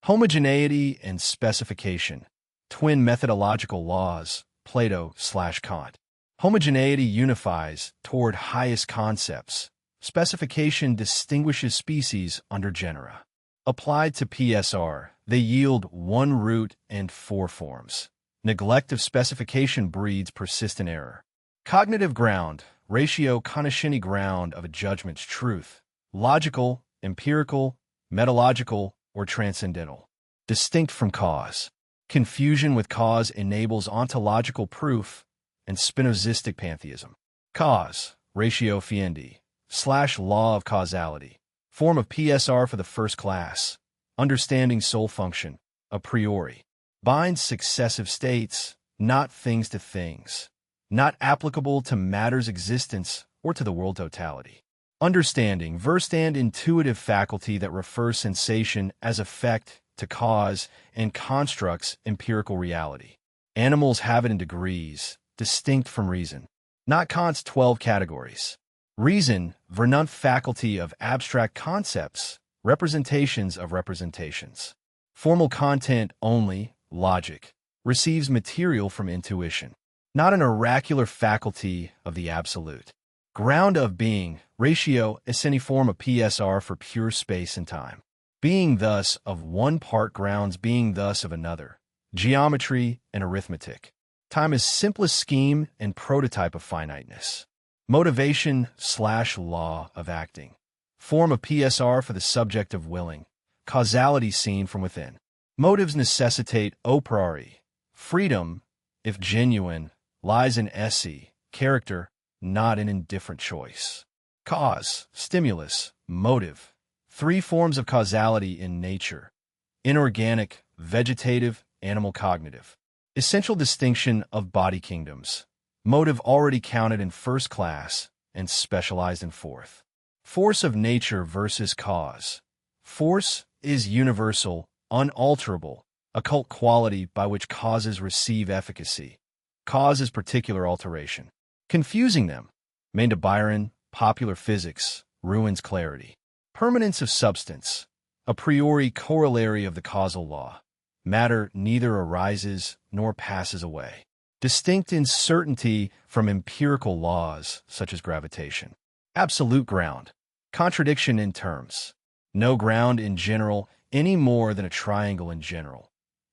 Homogeneity and specification. Twin methodological laws, Plato/Kant. Homogeneity unifies toward highest concepts. Specification distinguishes species under genera. Applied to PSR, they yield one root and four forms. Neglect of specification breeds persistent error. Cognitive ground, ratio Kanashini ground of a judgment's truth. Logical, empirical, metalogical, or transcendental. Distinct from cause. Confusion with cause enables ontological proof and Spinozistic pantheism. Cause, ratio fiendi/law of causality. Form of PSR for the first class. Understanding soul function, a priori. Binds successive states, not things to things. Not applicable to matter's existence or to the world totality. Understanding, Verstand intuitive faculty that refers sensation as effect to cause and constructs empirical reality. Animals have it in degrees, distinct from reason. Not Kant's 12 categories. Reason, Vernunft faculty of abstract concepts, representations of representations. Formal content only, logic, receives material from intuition. Not an oracular faculty of the absolute. Ground of being, ratio is any form of PSR for pure space and time. Being thus of one part grounds being thus of another. Geometry and arithmetic. Time is simplest scheme and prototype of finiteness. Motivation/law of acting. Form of PSR for the subject of willing. Causality seen from within. Motives necessitate a priori. Freedom, if genuine, lies in esse, character, not in indifferent choice. Cause, stimulus, motive. Three forms of causality in nature. Inorganic, vegetative, animal cognitive. Essential distinction of body kingdoms. Motive already counted in first class, and specialized in fourth. Force of nature versus cause. Force is universal, unalterable, occult quality by which causes receive efficacy. Cause is particular alteration. Confusing them, Maine to Byron, popular physics, ruins clarity. Permanence of substance, a priori corollary of the causal law. Matter neither arises nor passes away. Distinct in certainty from empirical laws, such as gravitation. Absolute ground, contradiction in terms. No ground in general any more than a triangle in general.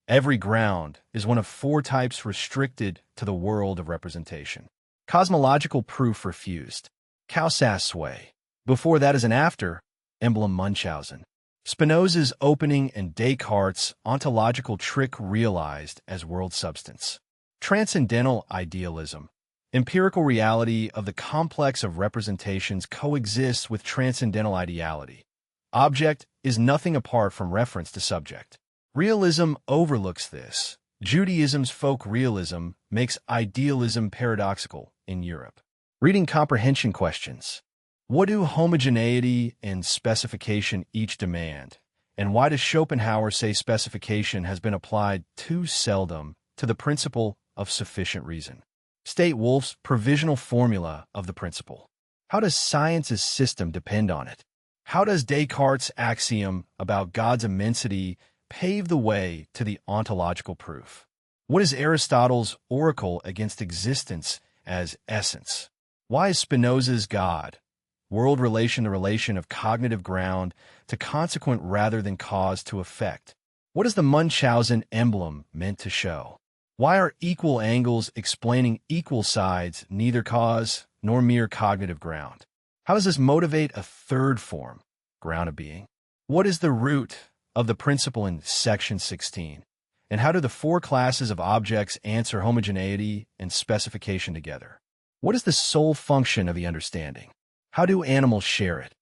Every ground is one of four types restricted to the world of representation. Cosmological proof refused. Causasway. Before that is an after, emblem Munchausen. Spinoza's opening and Descartes' ontological trick realized as world substance. Transcendental idealism. Empirical reality of the complex of representations coexists with transcendental ideality. Object is nothing apart from reference to subject. Realism overlooks this. Judaism's folk realism makes idealism paradoxical in Europe. Reading comprehension questions. What do homogeneity and specification each demand? And why does Schopenhauer say specification has been applied too seldom to the principle of sufficient reason? State Wolff's provisional formula of the principle. How does science's system depend on it? How does Descartes' axiom about God's immensity pave the way to the ontological proof? What is Aristotle's oracle against existence as essence? Why is Spinoza's God, world relation the relation of cognitive ground to consequent rather than cause to effect? What is the Munchausen emblem meant to show? Why are equal angles explaining equal sides neither cause nor mere cognitive ground? How does this motivate a third form, ground of being? What is the root of the principle in section 16? And how do the four classes of objects answer homogeneity and specification together? What is the sole function of the understanding? How do animals share it?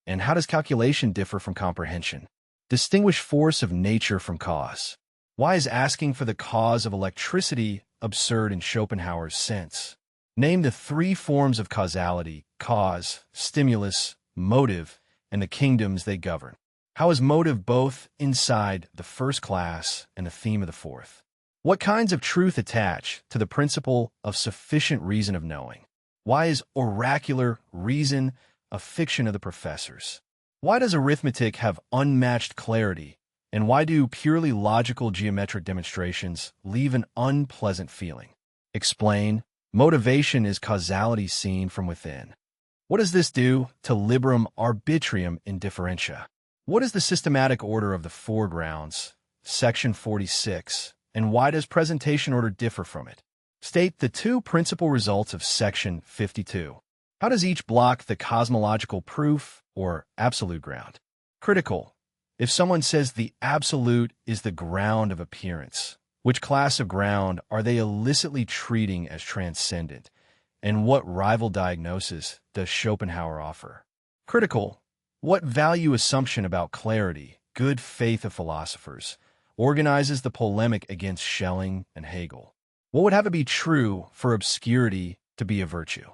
And how does calculation differ from comprehension? Distinguish force of nature from cause. Why is asking for the cause of electricity absurd in Schopenhauer's sense? Name the three forms of causality: cause, stimulus, motive, and the kingdoms they govern. How is motive both inside the first class and the theme of the fourth? What kinds of truth attach to the principle of sufficient reason of knowing? Why is oracular reason a fiction of the professors? Why does arithmetic have unmatched clarity? And why do purely logical geometric demonstrations leave an unpleasant feeling? Explain. Motivation is causality seen from within. What does this do to liberum arbitrium indifferentia? What is the systematic order of the four grounds? Section 46. And why does presentation order differ from it? State the two principal results of section 52. How does each block the cosmological proof or absolute ground? Critical. If someone says the absolute is the ground of appearance, which class of ground are they illicitly treating as transcendent? And what rival diagnosis does Schopenhauer offer? Critical. What value assumption about clarity, good faith of philosophers, organizes the polemic against Schelling and Hegel? What would have to be true for obscurity to be a virtue?